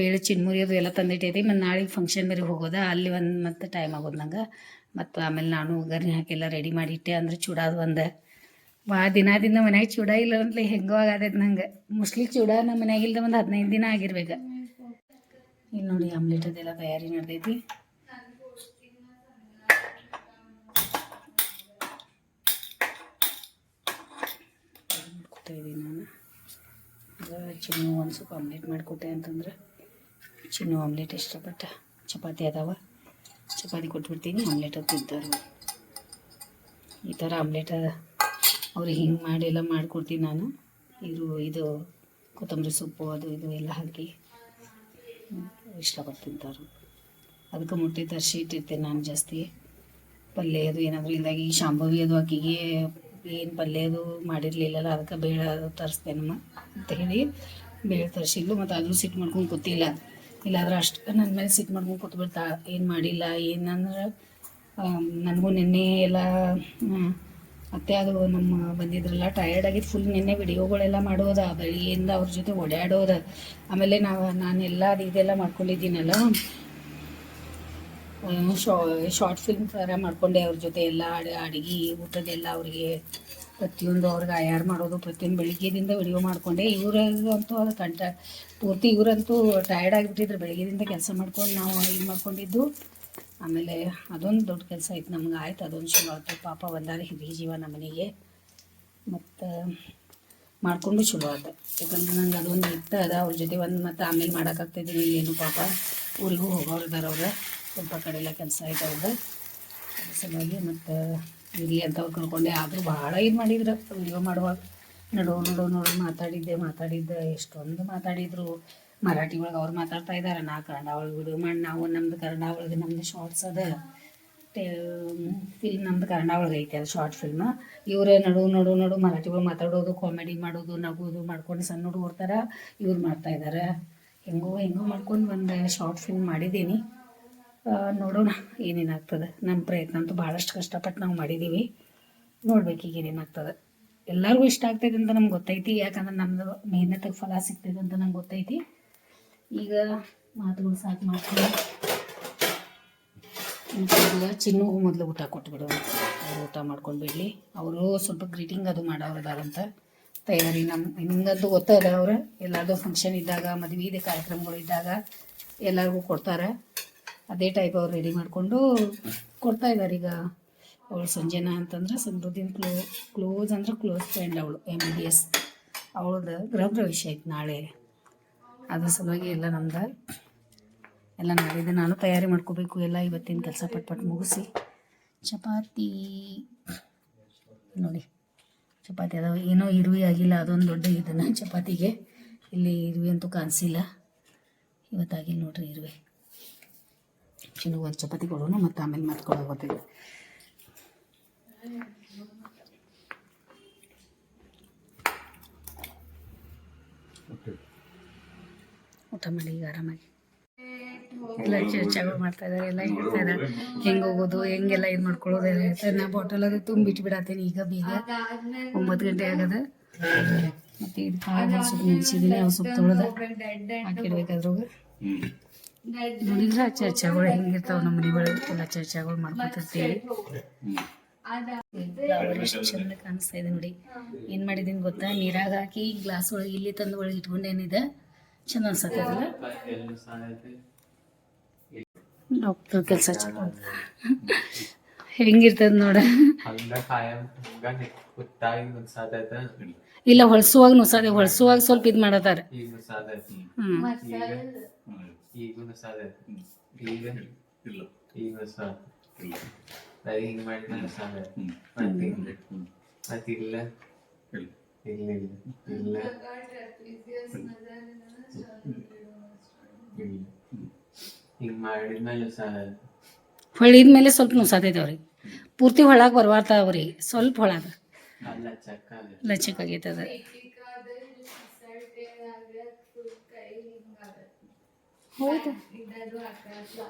ಬೇಳೆ ಚಿನ್ಮುರಿ ಅದು ಎಲ್ಲ ತಂದಿಟ್ಟೈತಿ. ಮತ್ತು ನಾಳೆಗೆ ಫಂಕ್ಷನ್ ಬೇರೆ ಹೋಗೋದ, ಅಲ್ಲಿ ಒಂದು ಮತ್ತೆ ಟೈಮ್ ಆಗೋದು ನಂಗೆ. ಮತ್ತು ಆಮೇಲೆ ನಾನು ಒಗ್ಗರಣೆ ಹಾಕಿಲ್ಲ, ರೆಡಿ ಮಾಡಿಟ್ಟೆ. ಅಂದ್ರೆ ಚೂಡಾದು ಒಂದು ಭಾಳ ದಿನದಿಂದ ಮನ್ಯಾಗ ಚೂಡ ಇಲ್ಲ ಅಂತಲೇ ಹೆಂಗೋ ಆಗತೈತೆ ನಂಗೆ. ಮೋಸ್ಟ್ಲಿ ಚೂಡ ನಮ್ಮ ಮನ್ಯಾಗ ಇಲ್ದ ಒಂದು 15 ದಿನ ಆಗಿರ್ಬೇಕು. ಇಲ್ಲಿ ನೋಡಿ ಆಮ್ಲೆಟ್ ಅದೆಲ್ಲ ತಯಾರಿ ನಡೆದೈತಿ. ಮಾಡ್ಕೊತಾಯಿದ್ದೀನಿ ನಾನು. ಚಿನ್ನು ಒಂದು ಸ್ವಲ್ಪ ಆಮ್ಲೆಟ್ ಮಾಡಿಕೊಟ್ಟೆ ಅಂತಂದ್ರೆ ಚಿನ್ನು ಆಮ್ಲೆಟ್ ಇಷ್ಟಪಟ್ಟ. ಚಪಾತಿ ಅದಾವ, ಚಪಾತಿ ಕೊಟ್ಬಿಡ್ತೀನಿ, ಆಮ್ಲೆಟ್ ಅದು ತಿಂತಾರೆ. ಈ ಥರ ಆಮ್ಲೆಟ್ ಅವ್ರಿಗೆ ಹಿಂಗೆ ಮಾಡಿ ಎಲ್ಲ ಮಾಡಿಕೊಡ್ತೀನಿ ನಾನು. ಇದು ಕೊತ್ತಂಬರಿ ಸೊಪ್ಪು ಅದು ಇದು ಎಲ್ಲ ಹಾಕಿ ಇಷ್ಟಪಟ್ಟು ತಿಂತಾರೆ. ಅದಕ್ಕೆ ಮೊಟ್ಟೆ ತರಿಸಿ ಇಟ್ಟಿರ್ತೇನೆ ನಾನು ಜಾಸ್ತಿ. ಪಲ್ಯ ಅದು ಏನಾದರೂ ಇಲ್ದಾಗ ಈ ಶಾಂಭವಿ ಅದು ಆಕಿಗೆ ಏನು ಪಲ್ಯ ಅದು ಮಾಡಿರಲಿಲ್ಲಲ್ಲ, ಅದಕ್ಕೆ ಬೇಳೆ ಅದು ತರಿಸ್ತೇನಮ್ಮ ಅಂತ ಹೇಳಿ ಬೇಳೆ ತರಿಸಿದ್ಲು. ಮತ್ತು ಅದು ಸಿಟ್ಟು ಮಾಡ್ಕೊಂಡು ಕೂತಿಲ್ಲ. ಇಲ್ಲಾದ್ರೆ ಅಷ್ಟು ನನ್ನ ಮೇಲೆ ಸಿಟ್ಟು ಮಾಡ್ಕೊಂಡು ಕೂತ್ಬಿಡ್ತಾ, ಏನು ಮಾಡಿಲ್ಲ ಏನಂದ್ರೆ. ನನಗೂ ನಿನ್ನೆ ಎಲ್ಲ ಮತ್ತೆ ಅದು ನಮ್ಮ ಬಂದಿದ್ರಲ್ಲ, ಟಯರ್ಡ್ ಆಗಿದ್ದು ಫುಲ್. ನಿನ್ನೆ ವಿಡಿಯೋಗಳೆಲ್ಲ ಮಾಡೋದ, ಬೆಳಿಗ್ಗೆಯಿಂದ ಅವ್ರ ಜೊತೆ ಓಡಾಡೋದ. ಆಮೇಲೆ ನಾನೆಲ್ಲ ಇದೆಲ್ಲ ಮಾಡ್ಕೊಂಡಿದ್ದೀನಲ್ಲ, ಶಾರ್ಟ್ ಫಿಲ್ಮ್ ಥರ ಮಾಡ್ಕೊಂಡೆ ಅವ್ರ ಜೊತೆ ಎಲ್ಲ. ಅಡುಗೆ ಊಟದೆಲ್ಲ ಅವ್ರಿಗೆ ಪ್ರತಿಯೊಂದು ಅವ್ರಿಗೆ ಆಯಾರು ಮಾಡೋದು ಪ್ರತಿಯೊಂದು ಬೆಳಿಗ್ಗೆದಿಂದ ವಿಡಿಯೋ ಮಾಡಿಕೊಂಡೆ. ಇವ್ರಿಗಂತೂ ಅದು ಪೂರ್ತಿ ಇವರಂತೂ ಟಯರ್ಡ್ ಆಗಿಬಿಟ್ಟಿದ್ರು ಬೆಳಿಗ್ಗೆದಿಂದ ಕೆಲಸ ಮಾಡ್ಕೊಂಡು. ನಾವು ಇದು ಮಾಡ್ಕೊಂಡಿದ್ದು. ಆಮೇಲೆ ಅದೊಂದು ದೊಡ್ಡ ಕೆಲಸ ಆಯ್ತು ನಮ್ಗೆ. ಆಯ್ತು, ಅದೊಂದು ಚಲೋ ಆಯ್ತು. ಪಾಪ ಒಂದಾದ್ರೆ ಹಿರಿಯ ಜೀವ ನಮ್ಮ ಮನೆಗೆ, ಮತ್ತು ಮಾಡಿಕೊಂಡು ಚಲೋ ಆಯ್ತು. ಯಾಕಂದ್ರೆ ನಂಗೆ ಅದೊಂದು ಇತ್ತು ಅದ ಅವ್ರ ಜೊತೆ ಒಂದು. ಮತ್ತು ಆಮೇಲೆ ಮಾಡೋಕ್ಕಾಗ್ತಾಯಿದ್ದೀನಿ ಏನು ಪಾಪ ಊರಿಗೂ ಹೋಗೋರು ಇದ್ದಾರೆ. ಅವ್ರು ಸ್ವಲ್ಪ ಕಡೆ ಎಲ್ಲ ಕೆಲಸ ಆಯ್ತು ಅವ್ರದ್ದು. ಅದ್ರ ಸಲುವಾಗಿ ಮತ್ತು ಇರಲಿ ಅಂತ ಅವ್ರು ಕರ್ಕೊಂಡೆ. ಆದರೂ ಭಾಳ ಇದು ಮಾಡಿದ್ರು ವಿಡಿಯೋ ಮಾಡುವಾಗ. ನೋಡು ಮಾತಾಡಿದ್ದೆ ಎಷ್ಟೊಂದು ಮಾತಾಡಿದರು. ಮರಾಠಿ ಒಳಗೆ ಅವ್ರು ಮಾತಾಡ್ತಾ ಇದ್ದಾರೆ, ನಾ ಕನ್ನಡ ಒಳಗೆ ವಿಡಿಯೋ ಮಾಡಿ. ನಾವು ನಮ್ಮದು ಕನ್ನಡ ಒಳಗೆ ನಮ್ಮದು ಶಾರ್ಟ್ಸ್ ಅದ ಫಿಲ್ಮ್, ನಮ್ಮದು ಕನ್ನಡ ಒಳಗೆ ಐತೆ ಅದು ಶಾರ್ಟ್ ಫಿಲ್ಮ್. ಇವರೇ ನಡು ಮರಾಠಿ ಒಳಗೆ ಮಾತಾಡೋದು, ಕಾಮಿಡಿ ಮಾಡೋದು, ನಗೋದು ಮಾಡ್ಕೊಂಡು ಸಣ್ಣ ಹುಡುಗರ ಥರ ಇವ್ರು ಮಾಡ್ತಾಯಿದ್ದಾರೆ. ಹೆಂಗೋ ಮಾಡ್ಕೊಂಡು ಒಂದು ಶಾರ್ಟ್ ಫಿಲ್ಮ್ ಮಾಡಿದ್ದೀನಿ. ನೋಡೋಣ ಏನೇನಾಗ್ತದೆ. ನಮ್ಮ ಪ್ರಯತ್ನ ಅಂತೂ ಭಾಳಷ್ಟು ಕಷ್ಟಪಟ್ಟು ನಾವು ಮಾಡಿದ್ದೀವಿ. ನೋಡ್ಬೇಕು ಈಗ ಏನೇನಾಗ್ತದೆ. ಎಲ್ಲರಿಗೂ ಇಷ್ಟ ಆಗ್ತೈತೆ ಅಂತ ನಮ್ಗೆ ಗೊತ್ತೈತಿ. ಯಾಕಂದ್ರೆ ನಮ್ಮದು ಮೆಹನತ್ತಿಗೆ ಫಲ ಸಿಗ್ತೈತೆ ಅಂತ ನಂಗೆ ಗೊತ್ತೈತಿ. ಈಗ ಮಾತುಗಳು ಸಾಕು ಮಾಡ್ತೀನಿ. ಚಿನ್ನು ಮೊದಲು ಊಟ ಕೊಟ್ಬಿಡು, ಅವ್ರು ಊಟ ಮಾಡ್ಕೊಂಡು ಬಿಡಲಿ. ಅವರು ಸ್ವಲ್ಪ ಗ್ರೀಟಿಂಗ್ ಅದು ಮಾಡೋರಿದಾರಂತ ತಯಾರಿ. ನಿಮ್ಗಂತೂ ಗೊತ್ತದ, ಅವ್ರು ಎಲ್ಲಾರ್ದು ಫಂಕ್ಷನ್ ಇದ್ದಾಗ, ಮದುವೆ ಕಾರ್ಯಕ್ರಮಗಳು ಇದ್ದಾಗ ಎಲ್ಲರಿಗೂ ಕೊಡ್ತಾರೆ. ಅದೇ ಟೈಪ್ ಅವ್ರು ರೆಡಿ ಮಾಡಿಕೊಂಡು ಕೊಡ್ತಾಯಿದ್ದಾರೆ. ಈಗ ಅವಳು ಸಂಜನಾ ಅಂತಂದ್ರೆ ಸಮೃದ್ಧಿನ ಕ್ಲೋಸ್ ಅಂದ್ರೆ ಕ್ಲೋಸ್ ಫ್ರೆಂಡ್. ಅವಳು MBBS, ಅವಳದು ಗೃಹ ಪ್ರವೇಶ ಐತೆ ನಾಳೆ. ಅದ್ರ ಸಲುವಾಗಿ ಎಲ್ಲ ನಮ್ದು ಎಲ್ಲ ನಾಳಿದ್ದು ನಾನು ತಯಾರಿ ಮಾಡ್ಕೋಬೇಕು. ಎಲ್ಲ ಇವತ್ತಿನ ಕೆಲಸ ಪಟ್ಪಟ್ಟು ಮುಗಿಸಿ. ಚಪಾತಿ ನೋಡಿ, ಚಪಾತಿ ಅದಾವೆ. ಏನೋ ಇರುವೆ ಆಗಿಲ್ಲ, ಅದೊಂದು ದೊಡ್ಡ ಇದನ್ನು ಚಪಾತಿಗೆ. ಇಲ್ಲಿ ಇರುವೆ ಅಂತೂ ಕಾಣಿಸಿಲ್ಲ ಇವತ್ತಾಗಿಲ್ಲ ನೋಡ್ರಿ ಇರುವೆ. ಚಿನ್ನು ಒಂದು ಚಪಾತಿ ಕೊಡೋಣ, ಮತ್ತು ಆಮೇಲೆ ಮತ್ತೆ ಗೊತ್ತಿಲ್ಲ. ಊಟ ಮಾಡಿ ಈಗ ಆರಾಮಾಗಿ ಎಲ್ಲ ಚರ್ಚೆಗಳು ಮಾಡ್ತಾ ಇದ್ದಾರೆ. ಎಲ್ಲ ಹೇಳ್ತಾ ಇದ್ದಾರೆ ಹೆಂಗೆ ಹೋಗೋದು, ಹೆಂಗೆಲ್ಲ ಇದು ಮಾಡ್ಕೊಳ್ಳೋದು ಎಲ್ಲ ಹೇಳ್ತಾರೆ. ನಾ ಬಾಟಲ್ ಅದು ತುಂಬಿಟ್ಟು ಬಿಡತ್ತೇನೆ ಈಗ. ಬೇಗ 9 ಗಂಟೆ ಆಗದ. ಮತ್ತು ಇದು ಕಾಳು ಸ್ವಲ್ಪ ನೆನೆಸಿದ್ದೀನಿ, ಅವು ಸ್ವಲ್ಪ ತೊಳೆದ ಹಾಕಿಡ್ಬೇಕಾದ್ರಾಗ. ನೋಡಿದ್ರೆ ಚರ್ಚೆಗಳು ಹೆಂಗಿರ್ತಾವೆ ನಮ್ಮ ಮನೆ ಒಳಗೆ. ಎಲ್ಲ ಚರ್ಚೆಗಳು ಮಾಡ್ಕೊತಿರ್ತೀವಿ. ಫ್ಲವರ್ ಎಷ್ಟು ಚಂದ ಕಾಣಿಸ್ತಾ ಇದೆ ನೋಡಿ. ಏನು ಮಾಡಿದ್ದೀನಿ ಗೊತ್ತಾ, ನೀರಾಗ ಹಾಕಿ ಗ್ಲಾಸ್ ಒಳಗೆ ಇಲ್ಲಿ ತಂದು ಒಳಗೆ ಇಟ್ಕೊಂಡೇನಿದೆ. ಚಂದ ಅನ್ಸತ್ತದಲ್ಲ. ಡಾಕ್ಟರ್ ಕೆಲಸ ಚಲೋ ಹೆಂಗಿರ್ತದ ನೋಡ. ಇಲ್ಲ, ಹೊಳ್ಸುವಾಗ ನುಸಾದೆ, ಹೊಳ್ಸುವಾಗ ಸ್ವಲ್ಪ ಇದು ಮಾಡತಾರ. ಹೊಳಿದ್ಮೇಲೆ ಸ್ವಲ್ಪ ನುಸಾದೈತೆ ಅವ್ರಿಗೆ. ಪೂರ್ತಿ ಹೊಳಗೆ ಬರ್ವಾತ ಅವ್ರಿಗೆ, ಸ್ವಲ್ಪ ಹೊಳಗ ಲಚಕಾಗೈತದ. ಹೌದು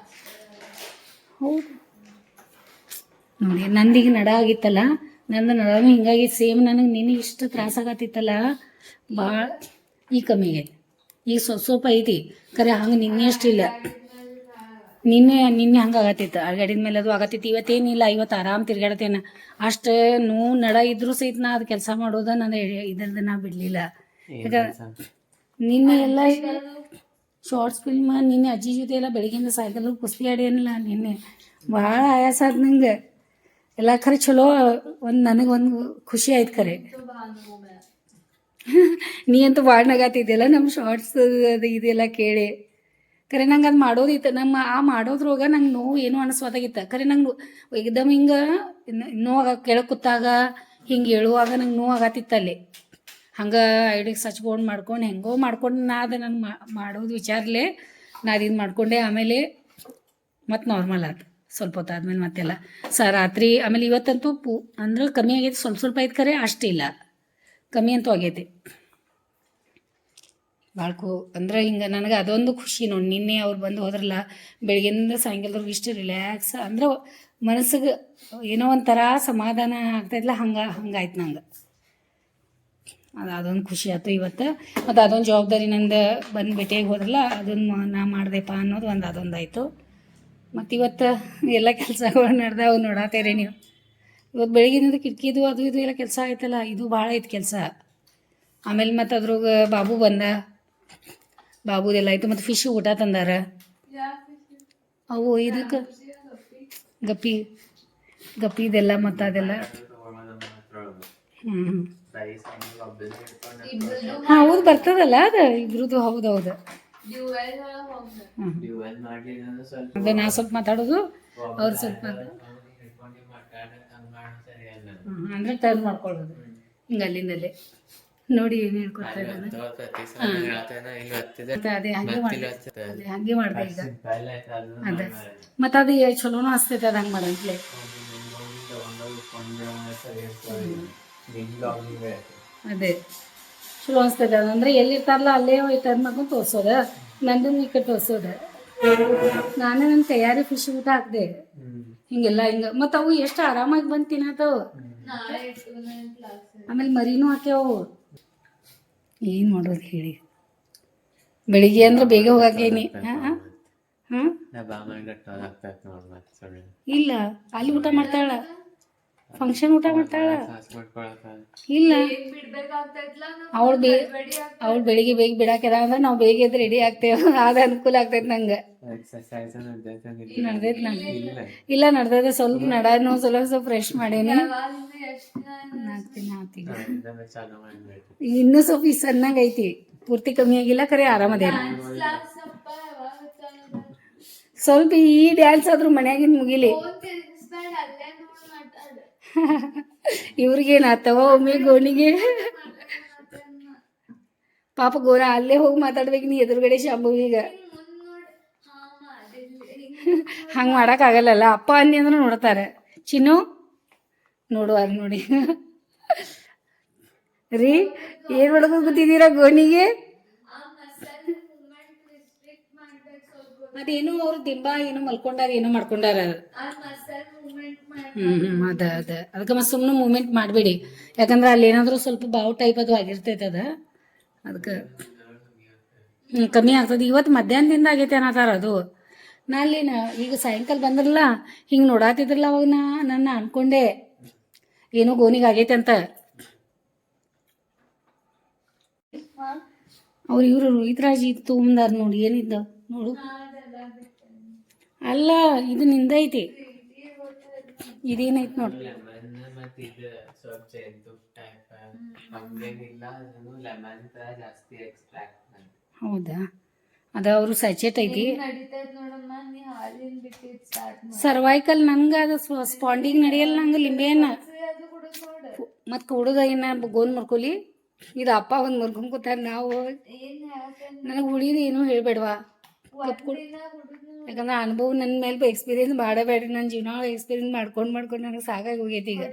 ಹೌದು ನೋಡಿ ನಂದೀಗ ನಡ ಆಗಿತ್ತಲ್ಲ, ನಂದು ನಡನೂ ಹಿಂಗಾಗಿ ಸೇಮ್ ನನಗೆ ನಿನ್ನೆ ಇಷ್ಟು ತ್ರಾಸಾಗತ್ತಿತ್ತಲ್ಲ ಭಾಳ ಈಗ ಕಮ್ಮಿ ಆಗೈತಿ. ಈಗ ಸ್ವಲ್ಪ ಐತಿ ಖರೆ ಹಂಗೆ ನಿನ್ನೆ ಅಷ್ಟಿಲ್ಲ. ನಿನ್ನೆ ಹಂಗೆ ಆಗತ್ತಿತ್ತು, ಅಡ್ಗಾಡಿದ ಮೇಲೆ ಅದು ಆಗತ್ತಿತ್ತು. ಇವತ್ತೇನಿಲ್ಲ, ಇವತ್ತು ಆರಾಮ್ ತಿರ್ಗಾಡತ್ತೇನೆ. ಅಷ್ಟು ನೋವು ನಡ ಇದ್ರೂ ಸಹಿತ ನಾ ಅದು ಕೆಲಸ ಮಾಡೋದ ನಾನು ಇದ್ರದ್ದು ನಾ ಬಿಡಲಿಲ್ಲ. ನಿನ್ನೆ ಎಲ್ಲ ಶಾರ್ಟ್ಸ್ ಫಿಲ್ಮ್ ನಿನ್ನೆ ಅಜ್ಜಿ ಜೊತೆ ಎಲ್ಲ ಬೆಳಗ್ಗೆಯಿಂದ ಸಾಯಂಕಾಲ ಕುಸ್ತಿ ಆಡೇನಿಲ್ಲ. ನಿನ್ನೆ ಭಾಳ ಆಯಾಸ ಆದ ನಂಗೆ ಎಲ್ಲ. ಖರೆ ಚಲೋ ನನಗೊಂದು ಖುಷಿ ಆಯ್ತು ಖರೆ. ನೀ ಅಂತೂ ಭಾಳ ನಗಾತಿದ್ದೆಲ್ಲ ನಮ್ಮ ಶಾರ್ಟ್ಸ್ ಅದು ಇದೆಲ್ಲ ಕೇಳಿ. ಖರೆ ನಂಗೆ ಅದು ಮಾಡೋದಿತ್ತು. ಆ ಮಾಡೋದ್ರೊಳಗೆ ನಂಗೆ ನೋವು ಏನೂ ಅನಿಸ್ವಾದಾಗಿತ್ತು. ಖರೆ ನಂಗೆ ಏಕ್ದಮ್ ಹಿಂಗೆ ನೋವು ಕೆಳಗೆ ಕೂತಾಗ ಹಿಂಗೆ ಹೇಳುವಾಗ ನಂಗೆ ನೋವು ಆಗತ್ತಿತ್ತಲ್ಲಿ. ಹಂಗೆ ಐಡಿಗೆ ಸಚ್ಕೊಂಡು ಮಾಡ್ಕೊಂಡು ಹೆಂಗೋ ಮಾಡ್ಕೊಂಡು ನಾ ಅದು ನಾನು ಮಾಡೋದು ವಿಚಾರಲೇ ನಾ ಇದು ಮಾಡ್ಕೊಂಡೆ. ಆಮೇಲೆ ಮತ್ತು ನಾರ್ಮಲ್ ಆಯ್ತು ಸ್ವಲ್ಪ ಹೊತ್ತಾದ್ಮೇಲೆ ಮತ್ತೆಲ್ಲ ರಾತ್ರಿ. ಆಮೇಲೆ ಇವತ್ತಂತೂ ಅಂದ್ರೆ ಕಮ್ಮಿ ಆಗೈತಿ, ಸ್ವಲ್ಪ ಐತೆ ಖರೆ ಅಷ್ಟಿಲ್ಲ, ಕಮ್ಮಿ ಅಂತೂ ಆಗೈತಿ ಭಾಳ ಅಂದ್ರೆ ಹಿಂಗೆ ನನಗೆ ಅದೊಂದು ಖುಷಿ ನೋಡಿ. ನಿನ್ನೆ ಅವ್ರು ಬಂದು ಹೋದ್ರಲ್ಲ ಬೆಳಗ್ಗೆಯಿಂದ ಸಾಯಂಕಾಲದವ್ರಿಗೆ ಇಷ್ಟು ರಿಲ್ಯಾಕ್ಸ್ ಅಂದ್ರೆ ಮನಸ್ಸಿಗೆ ಏನೋ ಒಂಥರ ಸಮಾಧಾನ ಆಗ್ತಾಯಿಲ್ಲ. ಹಂಗಾಯ್ತು ನಂಗೆ. ಅದೊಂದು ಖುಷಿ ಆಯ್ತು ಇವತ್ತು. ಮತ್ತು ಅದೊಂದು ಜವಾಬ್ದಾರಿ ನಂದು ಬಂದು ಭೇಟಿಯಾಗಿ ಹೋದ್ರಲ್ಲ, ಅದನ್ನು ನಾ ಮಾಡಿದೆಪ್ಪ ಅನ್ನೋದು ಅದೊಂದಾಯಿತು. ಮತ್ತು ಇವತ್ತು ಎಲ್ಲ ಕೆಲಸಗಳು ನಡೆದಾವು ನೋಡಾತೇರಿ ನೀವು. ಇವತ್ತು ಬೆಳಗ್ಗಿನಿಂದ ಕಿಟಕಿದು ಅದು ಇದು ಎಲ್ಲ ಕೆಲಸ ಆಯ್ತಲ್ಲ, ಇದು ಭಾಳ ಐತೆ ಕೆಲಸ. ಆಮೇಲೆ ಮತ್ತು ಅದ್ರಾಗ ಬಾಬು ಬಂದ, ಬಾಬುದೆಲ್ಲ ಆಯಿತು. ಮತ್ತು ಫಿಶ್ ಊಟ ತಂದಾರ. ಅವು ಇದಕ್ಕೆ ಗಪ್ಪಿದೆಲ್ಲ ಮತ್ತು ಅದೆಲ್ಲ. ಹಾಂ ಹೌದು, ಬರ್ತದಲ್ಲ ಅದು ಇಬ್ರದ್ದು. ಹೌದು ಅದೇ ನಾ ಸ್ವಲ್ಪ ಮಾತಾಡೋದು, ಅವ್ರು ಸ್ವಲ್ಪ ಅಂದ್ರೆ ಟರ್ನ್ ಮಾಡ್ಕೊಳ್ಳೋದು ಹಿಂಗೆ ಅಲ್ಲಿಂದಲೇ ನೋಡಿ ಏನು ಹೇಳ್ಕೊಡ್ತಾ ಇದ್ದಾನೆ. ಅದೇ ಹಂಗೆ ಮಾಡ್ದೆ ಈಗ. ಅದೇ ಮತ್ತು ಅದು ಚಲೋನು ಅನಿಸ್ತೈತೆ ಅದು ಹಂಗೆ ಮಾಡಂತಲೇ. ಅದೇ ಚಲೋ ಅನಿಸ್ತೈತೆ ಅದು. ಅಂದರೆ ಎಲ್ಲಿರ್ತಾರಲ್ಲ ಅಲ್ಲೇ ಟರ್ನ್ ಮಾಡ್ಕೊಂಡು ತೋರಿಸೋದ, ನಂದು ಈ ಕಡೆ ತೋರಿಸೋದ. ನಾನೇ ನನ್ನ ತಯಾರಿ ಫಿಶ್ ಊಟ ಹಾಕಿದೆ ಹಿಂಗೆಲ್ಲ ಹಿಂಗೆ. ಮತ್ತು ಅವು ಎಷ್ಟು ಆರಾಮಾಗಿ ಬಂದು ತಿನ್ನತ್ತವು. ಆಮೇಲೆ ಮರಿನೂ ಹಾಕ್ಯಾವು. ಏನು ಮಾಡೋದು ಹೇಳಿ, ಬೆಳಿಗ್ಗೆ ಅಂದ್ರೆ ಬೇಗ ಹೋಗಾಕೇನಿ. ಇಲ್ಲ ಅಲ್ಲಿ ಊಟ ಮಾಡ್ತಾಳ, ಫಂಕ್ಷನ್ ಊಟ ಮಾಡ್ತಾಳ. ಇಲ್ಲ ಅವಳು ಬೆಳಿಗ್ಗೆ ಬೇಗ ಬಿಡಾಕ್ಯದ ಅಂದ್ರೆ ನಾವು ಬೇಗ ಎದ್ದು ರೆಡಿ ಆಗ್ತೇವೆ. ಅದು ಅನುಕೂಲ ಆಗ್ತೈತೆ ನಂಗೆ. ನಡ್ದೈತೆ ನಂಗೆ. ಇಲ್ಲ ನಡ್ದೈತೆ, ಸ್ವಲ್ಪ ನಡಾನು ಸ್ವಲ್ಪ ಫ್ರೆಶ್ ಮಾಡೇನಿ. ಹಾಕ್ತೀನಿ ಇನ್ನೂ ಸ್ವಲ್ಪ ಈ ಸಣ್ಣಂಗೆ ಐತಿ, ಪೂರ್ತಿ ಕಮ್ಮಿ ಆಗಿಲ್ಲ, ಖರೆ ಆರಾಮದೇನು. ಸ್ವಲ್ಪ ಈ ಡ್ಯಾನ್ಸ್ ಆದ್ರೂ ಮನ್ಯಾಗಿನ ಮುಗಿಲಿ. ಇವ್ರಿಗೇನಾಗ್ತವ ಒಮ್ಮೆ ಗೋಣಿಗೆ. ಪಾಪ ಗೋರ ಅಲ್ಲೇ ಹೋಗಿ ಮಾತಾಡ್ಬೇಕು ನೀ ಎದುರುಗಡೆ ಶಾಂಭವಿಗ. ಹಂಗೆ ಮಾಡೋಕ್ಕಾಗಲ್ಲಲ್ಲ, ಅಪ್ಪ ಅನ್ನಿ ಅಂದ್ರೆ ನೋಡ್ತಾರೆ. ಚಿನ್ನು ನೋಡುವಾರ ನೋಡಿ ರೀ, ಏನು ಮಾಡೋದು ಗೊತ್ತಿದ್ದೀರಾ ಗೋಣಿಗೆ? ಅದೇನು ಅವ್ರು ದಿಂಬ ಏನೋ ಮಲ್ಕೊಂಡಾರ, ಏನೋ ಮಾಡ್ಕೊಂಡಾರ. ಅದ ಅದಕ್ಕೆ ಮತ್ತೆ ಸುಮ್ಮನೆ ಮೂಮೆಂಟ್ ಮಾಡಬೇಡಿ. ಯಾಕಂದ್ರೆ ಅಲ್ಲಿ ಏನಾದರೂ ಸ್ವಲ್ಪ ಬಾವು ಟೈಪ್ ಅದು ಆಗಿರ್ತೈತೆ ಅದು. ಅದಕ್ಕೆ ಕಮ್ಮಿ ಆಗ್ತದೆ. ಇವತ್ತು ಮಧ್ಯಾಹ್ನದಿಂದ ಆಗೈತೆ ಅನ್ನತ್ತಾರ ಅದು. ನಾ ಅಲ್ಲಿನ ಈಗ ಸಾಯಂಕಾಲ ಬಂದ್ರಲ್ಲ ಹಿಂಗೆ ನೋಡಾತಿದ್ರಲ್ಲ, ಅವಾಗ ನನ್ನ ಅನ್ಕೊಂಡೆ ಏನೋ ಗೋನಿಗೆ ಆಗೈತೆ ಅಂತ. ಅವ್ರು ಇವರು ರೋಹಿತ್ರಾಜ್ ಇದು ತೊಗೊಂಡಾರ ನೋಡಿ. ಏನಿದ್ದ ನೋಡು, ಅಲ್ಲ ಇದು ನಿಂದೈತಿ. ಇದೇನೈತಿ ನೋಡಿ. ಹೌದಾ, ಅದ ಅವರು ಸಚೆಟ್ ಐತಿ. ಸರ್ವೈಕಲ್ ನಂಗೆ ಅದು ಸ್ಪಾಂಡಿಗೆ ನಡೆಯಲ್ಲ ನಂಗೆ ಲಿಂಬೆನ. ಮತ್ತು ಕುಡುದ ಏನ ಗೋನ್ ಮರ್ಕೊಲಿ. ಇದು ಅಪ್ಪ ಒಂದು ಮರ್ಕೊಂಡ್ ಕೂತಾರ. ನಾವು ನನಗೆ ಉಳಿದು ಏನೂ ಹೇಳ್ಬೇಡವಾ, ಯಾಕಂದ್ರೆ ಅನುಭವ ನನ್ನ ಮೇಲೆ ಎಕ್ಸ್ಪೀರಿಯನ್ಸ್ ಮಾಡಬೇಡ್ರಿ. ನನ್ನ ಜೀವನ ಎಕ್ಸ್ಪೀರಿಯನ್ಸ್ ಮಾಡ್ಕೊಂಡು ನನಗೆ ಸಾಕಾಗಿ ಹೋಗೈತಿ ಈಗ.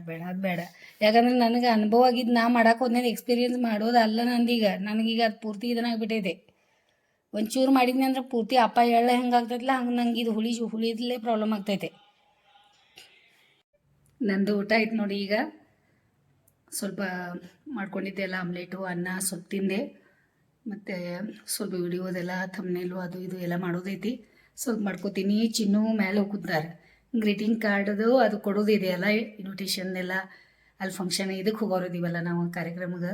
ಬೇಡ ಅದು ಬೇಡ. ಯಾಕಂದ್ರೆ ನನಗೆ ಅನುಭವ ಆಗಿದ್ದು ನಾ ಮಾಡಕ್ಕೆ ಹೋದ್ಮೇಲೆ ಎಕ್ಸ್ಪೀರಿಯನ್ಸ್ ಮಾಡೋದು ಅಲ್ಲ ನಂದೀಗ. ನನಗೀಗ ಅದು ಪೂರ್ತಿ ಇದನ್ನಾಗ್ಬಿಟ್ಟೈತೆ. ಒಂಚೂರು ಮಾಡಿದ್ನಿ ಅಂದ್ರೆ ಪೂರ್ತಿ ಅಪ್ಪ ಹೇಳ ಹೆಂಗೆ ಆಗ್ತೈತಿಲ್ಲ ಹಂಗೆ ನಂಗೆ ಇದು ಹುಳಿದಲ್ಲೇ ಪ್ರಾಬ್ಲಮ್ ಆಗ್ತೈತೆ. ನಂದು ಊಟ ಆಯ್ತು ನೋಡಿ. ಈಗ ಸ್ವಲ್ಪ ಮಾಡ್ಕೊಂಡಿದ್ದೆ ಎಲ್ಲ, ಆಮ್ಲೆಟು, ಅನ್ನ ಸ್ವಲ್ಪ ತಿಂದೆ. ಮತ್ತು ಸ್ವಲ್ಪ ವಿಡಿಯೋದೆಲ್ಲ ಥಂಬ್ನೇಲು ಅದು ಇದು ಎಲ್ಲ ಮಾಡೋದೈತಿ, ಸ್ವಲ್ಪ ಮಾಡ್ಕೋತೀನಿ. ಚಿನ್ನು ಮೇಲೆ ಹೋಗ್ತಾರೆ, ಗ್ರೀಟಿಂಗ್ ಕಾರ್ಡ್ದು ಅದು ಕೊಡೋದಿದೆಯಲ್ಲ, ಇನ್ವಿಟೇಷನ್ನೆಲ್ಲ ಅಲ್ಲಿ ಫಂಕ್ಷನ್ ಇದಕ್ಕೆ ಹೋಗೋರಿದ್ದೀವಲ್ಲ ನಾವು ಕಾರ್ಯಕ್ರಮಕ್ಕೆ,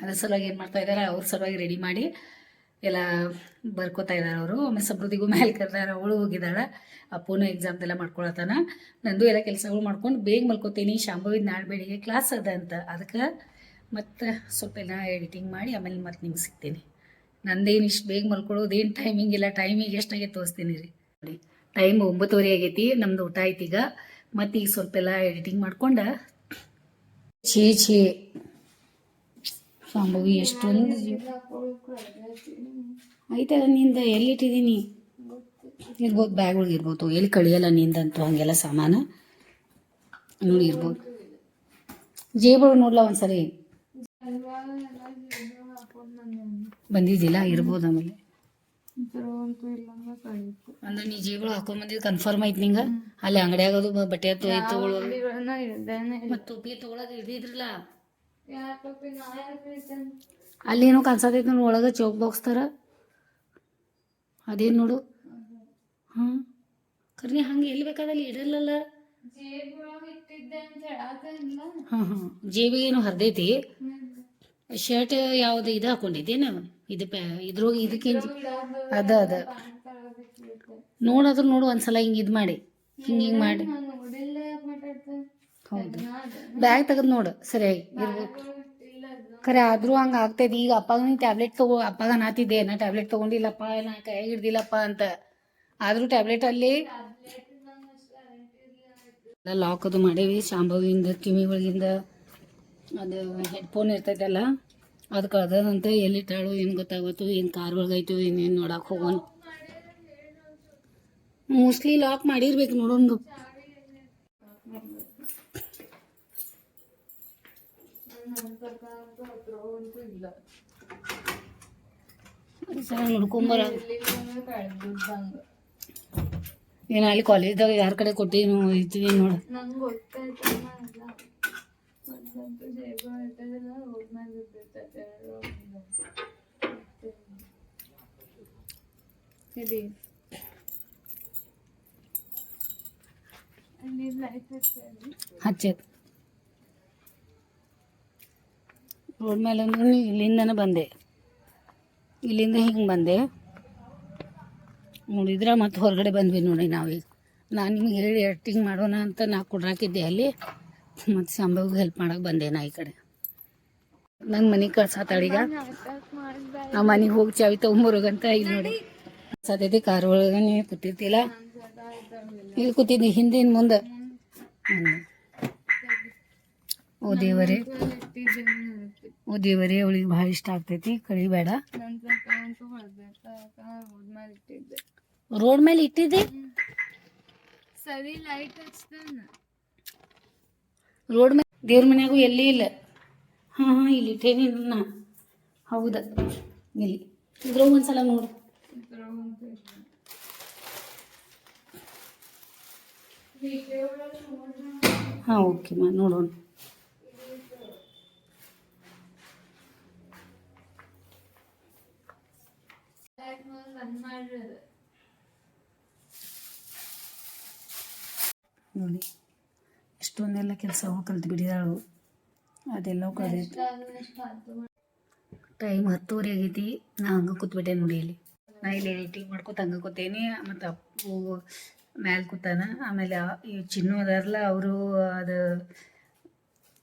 ಅದ್ರ ಸಲುವಾಗಿ ಏನು ಮಾಡ್ತಾ ಇದ್ದಾರೆ, ಅವ್ರ ಸಲುವಾಗಿ ರೆಡಿ ಮಾಡಿ ಎಲ್ಲ ಬರ್ಕೋತಾ ಇದ್ದಾರೆ ಅವರು. ಆಮೇಲೆ ಸಮೃದ್ಧಿಗೂ ಮೇಲೆ ಕರೆದಾರೆ, ಅವಳು ಹೋಗಿದ್ದಾಳೆ. ಅಪ್ಪನೂ ಎಕ್ಸಾಮ್ದೆಲ್ಲ ಮಾಡ್ಕೊಳತ್ತಾನ. ನಂದು ಎಲ್ಲ ಕೆಲಸಗಳು ಮಾಡ್ಕೊಂಡು ಬೇಗ ಮಲ್ಕೋತೀನಿ. ಶಾಂಭವಿದ ನಾಳೆ ಬೆಳಿಗ್ಗೆ ಕ್ಲಾಸ್ ಅದ ಅಂತ, ಅದಕ್ಕೆ ಮತ್ತು ಸ್ವಲ್ಪ ಎಲ್ಲ ಎಡಿಟಿಂಗ್ ಮಾಡಿ ಆಮೇಲೆ ಮತ್ತೆ ನಿಮ್ಗೆ ಸಿಗ್ತೀನಿ. ನಂದೇನು ಇಷ್ಟು ಬೇಗ ಮಲ್ಕೊಳ್ಳೋದೇನು ಟೈಮಿಂಗ್ ಇಲ್ಲ, ಟೈಮಿಗೆ ಎಷ್ಟಾಗೈತೆ ತೋರಿಸ್ತೀನಿ ರೀ. ನೋಡಿ ಟೈಮ್ 9:30 ಆಗೈತಿ. ನಮ್ದು ಊಟ ಆಯ್ತು ಈಗ. ಮತ್ತು ಈಗ ಸ್ವಲ್ಪ ಎಲ್ಲ ಎಡಿಟಿಂಗ್ ಮಾಡ್ಕೊಂಡು ಛೇ ಶಾಂಭವಿ ಎಷ್ಟೊಂದು ಆಯ್ತಲ್ಲ ನಿಂದ ಎಲ್ಲಿಟ್ಟಿದ್ದೀನಿ ಇರ್ಬೋದು, ಬ್ಯಾಗ್ ಒಳಗೆ ಇರ್ಬೋದು, ಎಲ್ಲಿ ಕಳಿಯಲ್ಲ ನಿಂದಂತೂ ಹಂಗೆಲ್ಲ ಸಾಮಾನು ನೋಡಿ ಇರ್ಬೋದು. ಜೇಬೊಳಗೆ ನೋಡ್ಲ ಒಂದ್ಸರಿ ಬಂದಿದ್ದಿಲ್ಲ, ಇರ್ಬೋದು. ಆಮೇಲೆ ಅಂದ್ರೆ ನೀ ಜೇಬೊಳಗೆ ಹಾಕೊಂಡ್ಬಂದಿದ್ದು ಕನ್ಫರ್ಮ್ ಆಯ್ತು ನಿಂಗೆ? ಅಲ್ಲಿ ಅಂಗಡಿಯಾಗದು ಬಟ್ಟೆ ತೊಗೊಳ್ಳೋದು ಮತ್ತು ಟೋಪಿ ತೊಗೊಳೋದು ಇದ್ದಿದ್ರಲ್ಲ, ಅಲ್ಲೇನೋ ಕನ್ಸತೈತೆ ನೋಡಿ ಒಳಗೆ ಚೌಕ್ ಬಾಕ್ಸ್ ಥರ, ಅದೇನು ನೋಡು. ಹಾಂ ಕರ್ನಿ ಹಂಗೆ ಎಲ್ಲಿ ಬೇಕಾದಲ್ಲಿ ಇಡಲ್ಲಲ್ಲ. ಹಾಂ ಜೇಬಿಗೇನು ಹರಿದೈತಿ. ಶರ್ಟ್ ಯಾವುದು ಇದು ಹಾಕೊಂಡಿದ್ದೇನು? ಇದು ಇದ್ರೋಗಿ ಇದಕ್ಕೆ ಅದ ನೋಡೋದ್ರ ನೋಡು ಒಂದ್ಸಲ ಹಿಂಗೆ ಇದು ಮಾಡಿ ಹಿಂಗೆ ಮಾಡಿ. ಹೌದು, ಬ್ಯಾಗ್ ತೆಗೆದು ನೋಡು ಸರಿಯಾಗಿ ಇರ್ಬೋದು. ಖರೆ ಆದರೂ ಹಂಗೆ ಆಗ್ತೈತಿ. ಈಗ ಅಪ್ಪಾಗ ನೀನು ಟ್ಯಾಬ್ಲೆಟ್ ಅಪ್ಪಾಗ ನಾತಿದ್ದೆ, ನಾ ಟ್ಯಾಬ್ಲೆಟ್ ತೊಗೊಂಡಿಲ್ಲಪ್ಪ, ನಾ ಕೈಯಾಗ ಹಿಡ್ದಿಲ್ಲಪ್ಪ ಅಂತ. ಆದರೂ ಟ್ಯಾಬ್ಲೆಟಲ್ಲಿ ಲಾಕ್ ಅದು ಮಾಡೇವಿ. ಶಾಂಭವಿಯಿಂದ ಕಿವಿಗಳಿಂದ ಅದು ಹೆಡ್ಫೋನ್ ಇರ್ತೈತಲ್ಲ ಅದು ಕಳ್ದಂತೆ, ಎಲ್ಲಿಟ್ಟಾಳು ಏನು ಗೊತ್ತಾಗತ್ತು, ಏನು ಕಾರ್ ಒಳಗಾಯ್ತು ಏನೇನು ನೋಡಕ್ಕೆ ಹೋಗೋಣ. ಮೋಸ್ಟ್ಲಿ ಲಾಕ್ ಮಾಡಿರ್ಬೇಕು ನೋಡೋಣ. ಸರ್ ನೋಡ್ಕೊಂಬರ ಏನು ಅಲ್ಲಿ ಕಾಲೇಜ್ದಾಗ ಯಾರ ಕಡೆ ಕೊಟ್ಟಿನೋ ಇದ್ದೀವಿ ನೋಡು. ಹಚ್ಚೈತೆ ರೋಡ್ ಮೇಲೆ ಅಂದ್ರೆ ಇಲ್ಲಿಂದನೇ ಬಂದೆ, ಇಲ್ಲಿಂದ ಹಿಂಗೆ ಬಂದೆ ನೋಡಿದ್ರೆ ಮತ್ತೆ ಹೊರಗಡೆ ಬಂದ್ವಿ ನೋಡಿ ನಾವೀಗ. ನಾನು ನಿಮ್ಗೆ ಹೇಳಿ ಎಡಿಟಿಂಗ್ ಮಾಡೋಣ ಅಂತ ನಾ ಕೊಡ್ರಾಕಿದ್ದೆ ಅಲ್ಲಿ, ಮತ್ತು ಶಾಂಭವಿಗೆ ಹೆಲ್ಪ್ ಮಾಡಕ್ಕೆ ಬಂದೆ ನಾ ಈ ಕಡೆ. ನಂಗೆ ಮನೆಗೆ ಕಳ್ಸಾತಾಳೀಗ, ಆ ಮನೆಗೆ ಹೋಗಿ ಚಾವಿ ತೊಗೊಂಬರೋಗಂತ ಇಲ್ಲಿ ನೋಡಿ ಸಾಧ್ಯತೆ ಕಾರ್ ಒಳಗೆ ನೀವು ಕೂತಿರ್ತಿಲ್ಲ, ಇಲ್ಲಿ ಕೂತಿದ್ದಿ ಹಿಂದಿನ ಮುಂದೆ. ಓ ದೇವರೇ ಅವಳಿಗೆ ಭಾಳ ಇಷ್ಟ ಆಗ್ತೈತಿ, ಕಳಿಬೇಡ. ರೋಡ್ ಮೇಲೆ ಇಟ್ಟಿದ್ದೆ ಸರಿ ಲೈಟ್ ರೋಡ್ ಮೇಲೆ, ದೇವ್ರ ಮನ್ಯಾಗೂ ಎಲ್ಲಿ ಇಲ್ಲ. ಹಾಂ ಇಲ್ಲಿ ಇಟ್ಟೇನಿ ನಾ. ಹೌದಾ ಇಲ್ಲಿ ಇದ್ರಾಗ ಒಂದ್ಸಲ ನೋಡು. ಹಾಂ ಓಕೆ ನೋಡೋಣ. ನೋಡಿ ಎಷ್ಟೊಂದೆಲ್ಲ ಕೆಲಸ ಕಲ್ತು ಬಿಟ್ಟಿದ್ದಾಳು, ಅದೆಲ್ಲ ಕಲಿತು ಟೈಮ್ 10:30 ಆಗೈತಿ. ನಾ ಹಂಗೆ ಕೂತ್ಬಿಟ್ಟೆ ನೋಡಿ ಇಲ್ಲಿ. ನಾ ಇಲ್ಲಿ ಎಡಿಟಿಂಗ್ ಮಾಡ್ಕೊತ ಹಂಗೆ ಕೂತೇನಿ, ಮತ್ತು ಅಪ್ಪು ಮ್ಯಾಲೆ ಕೂತಾನ. ಆಮೇಲೆ ಈ ಚಿನ್ನು ಅದಾರಲ್ಲ ಅವರು ಅದು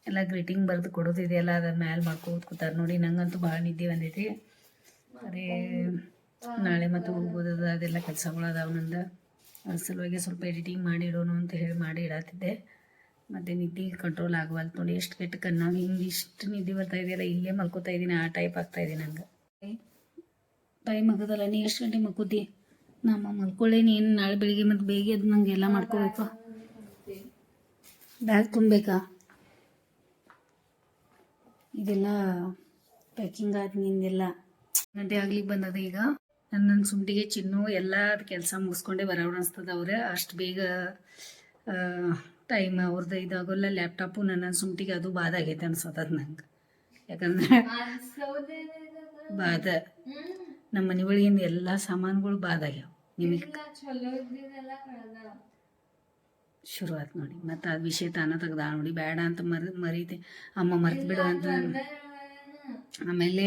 ಎಲ್ಲ ಗ್ರೀಟಿಂಗ್ ಬರೆದು ಕೊಡೋದಿದೆಯಲ್ಲ ಅದ್ರ ಮ್ಯಾಲೆ ಮಾಡ್ಕೋತ ಕೂತಾರೆ ನೋಡಿ. ನಂಗಂತೂ ಭಾಳ ನಿದ್ದೆ ಬಂದೈತಿ. ಅದೇ ನಾಳೆ ಮತ್ತು ಹೋಗ್ಬೋದದ, ಅದೆಲ್ಲ ಕೆಲಸಗಳು ಅದಾವ ನಂದು. ಅದ್ರ ಸಲುವಾಗಿ ಸ್ವಲ್ಪ ಎಡಿಟಿಂಗ್ ಮಾಡಿಡೋಣ ಅಂತ ಹೇಳಿ ಮಾಡಿ ಇಡತ್ತಿದ್ದೆ. ಮತ್ತು ನಿದ್ದೆ ಕಂಟ್ರೋಲ್ ಆಗವಲ್ತು ನೋಡಿ. ಎಷ್ಟು ಕೆಟ್ಟ ಕಣ್ಣಾಗ ಹಿಂಗೆ ಇಷ್ಟು ನಿದ್ದೆ ಬರ್ತಾ ಇದೆಯಲ್ಲ, ಇಲ್ಲೇ ಮಲ್ಕೋತಾ ಇದ್ದೀನಿ, ಆ ಟೈಪ್ ಆಗ್ತಾಯಿದ್ದೀನಿ ನಂಗೆ. ಟೈಮ್ ಆಗೋದಲ್ಲ, ನೀ ಎಷ್ಟು ಗಂಟೆ ಮಲ್ಕೋತಿ? ನಮ್ಮ ಮಲ್ಕೊಳ್ಳೇನಿ ಏನು ನಾಳೆ ಬೆಳಿಗ್ಗೆ ಮತ್ತು ಬೇಗ ಅದು ನಂಗೆ ಎಲ್ಲ ಮಾಡ್ಕೋಬೇಕು. ಬ್ಯಾಗ್ ತುಂಬಬೇಕಾ? ಇದೆಲ್ಲ ಪ್ಯಾಕಿಂಗ್ ಆದ ನಿಂದೆಲ್ಲ ಗಂಟೆ ಆಗ್ಲಿಕ್ಕೆ ಬಂದದ. ಈಗ ನನ್ನ ಸುಮ್ಟಿಗೆ ಚಿನ್ನು ಎಲ್ಲ ಕೆಲಸ ಮುಗಿಸ್ಕೊಂಡೆ ಬರೋಣ ಅನಿಸ್ತದ. ಅವ್ರೆ ಅಷ್ಟು ಬೇಗ ಟೈಮ್ ಅವ್ರದ್ದು ಇದಾಗೋಲ್ಲ. ಲ್ಯಾಪ್ಟಾಪು ನನ್ನ ಸುಮ್ಟಿಗೆ ಅದು ಬಾದ ಆಗೈತೆ ಅನ್ಸತ್ತದ ನಂಗೆ. ಯಾಕಂದ್ರೆ ಬಾದ ನಮ್ಮ ಮನೆ ಒಳಗಿಂದ ಎಲ್ಲ ಸಾಮಾನುಗಳು ಬಾದ ಆಗ್ಯಾವ. ನಿಮಗೆ ಚಲೋ ಇದ್ದಿದ್ದೆಲ್ಲ ಕಳ್ದ. ಶುರುವಾತ್ ನೋಡಿ ಮತ್ತು ಅದು ವಿಷಯ ತಾನ ತೆಗ್ದ ನೋಡಿ, ಬೇಡ ಅಂತ ಮರೀತೆ ಅಮ್ಮ ಮರ್ತು ಬಿಡು ಅಂತ. ಆಮೇಲೆ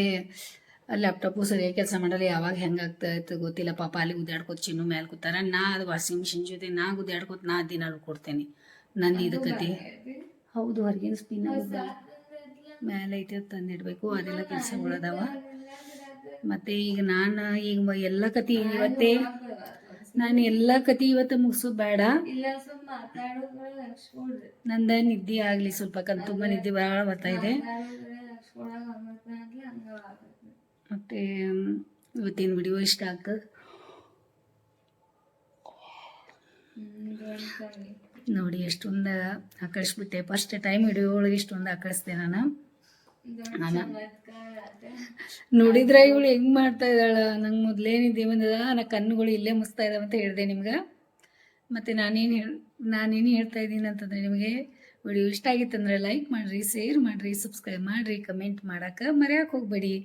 ಲ್ಯಾಪ್ಟಾಪು ಸರಿಯಾಗಿ ಕೆಲಸ ಮಾಡಲ್ಲ, ಯಾವಾಗ ಹೆಂಗೆ ಆಗ್ತಾಯಿತ್ತು ಗೊತ್ತಿಲ್ಲ. ಪಾಪ ಅಲ್ಲಿ ಗುದ್ದಾಡ್ಕೋತ ಚಿನ್ನು ಮೇಲೆ ಕೂತಾರ. ನಾ ಅದು ವಾಷಿಂಗ್ ಮಿಷಿನ್ ಜೊತೆ ನಾ ಗುದ್ದಾಡ್ಕೋತ ನಾ ದಿನ ಕೊಡ್ತೇನೆ. ನನ್ನ ಇದು ಕತೆ ಹೌದು. ಹೊರಗಿನ ಸ್ಪಿನ್ ಮೇಲೆ ಐತೆ ತಂದಿಡಬೇಕು, ಅದೆಲ್ಲ ಕೆಲಸಗಳದಾವ. ಮತ್ತು ಈಗ ನಾನು ಈಗ ಎಲ್ಲ ಕತೆ ಇವತ್ತೇ ನಾನು ಎಲ್ಲ ಕತೆ ಇವತ್ತು ಮುಗಿಸೋದು ಬೇಡ. ನಂದ ನಿದ್ದೆ ಆಗಲಿ ಸ್ವಲ್ಪ, ತುಂಬ ನಿದ್ದೆ ಭಾಳ ಬರ್ತಾಯಿದೆ. ಮತ್ತು ಇವತ್ತಿನ ವಿಡಿಯೋ ಇಷ್ಟ ಆಗ್ತದೆ ನೋಡಿ. ಎಷ್ಟೊಂದು ಆಕಳಿಸ್ಬಿಟ್ಟೆ. ಫಸ್ಟ್ ಟೈಮ್ ವಿಡಿಯೋ ಒಳಗೆ ಇಷ್ಟೊಂದು ಆಕಳಿಸ್ದೆ ನಾನು. ನೋಡಿದ್ರೆ ಇವಳು ಹೆಂಗೆ ಮಾಡ್ತಾ ಇದ್ದಾಳ, ನಂಗೆ ಮೊದಲೇನಿದ್ದೆ ಬಂದದ ನಾ ಕಣ್ಣುಗಳು ಇಲ್ಲೇ ಮುಸ್ತಾ ಇದ್ದಾವೆ ಅಂತ ಹೇಳಿದೆ ನಿಮ್ಗೆ. ಮತ್ತು ನಾನೇನು ಹೇಳ್ತಾ ಇದ್ದೀನಿ ಅಂತಂದರೆ, ನಿಮಗೆ ವಿಡಿಯೋ ಇಷ್ಟ ಆಗಿತ್ತಂದ್ರೆ ಲೈಕ್ ಮಾಡಿರಿ, ಶೇರ್ ಮಾಡಿರಿ, ಸಬ್ಸ್ಕ್ರೈಬ್ ಮಾಡಿರಿ, ಕಮೆಂಟ್ ಮಾಡೋಕೆ ಮರೆಯೋಕೆ ಹೋಗಬೇಡಿ.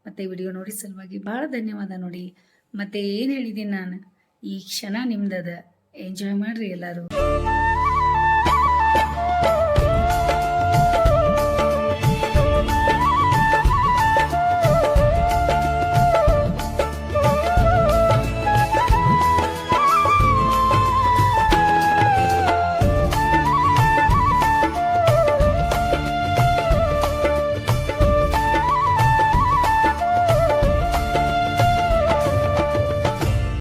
ಮತ್ತು ವಿಡಿಯೋ ನೋಡಿ ಸಲುವಾಗಿ ಭಾಳ ಧನ್ಯವಾದ ನೋಡಿ. ಮತ್ತು ಏನು ಹೇಳಿದ್ದೀನಿ ನಾನು, ಈ ಕ್ಷಣ ನಿಮ್ದದ, ಎಂಜಾಯ್ ಮಾಡಿರಿ ಎಲ್ಲರೂ.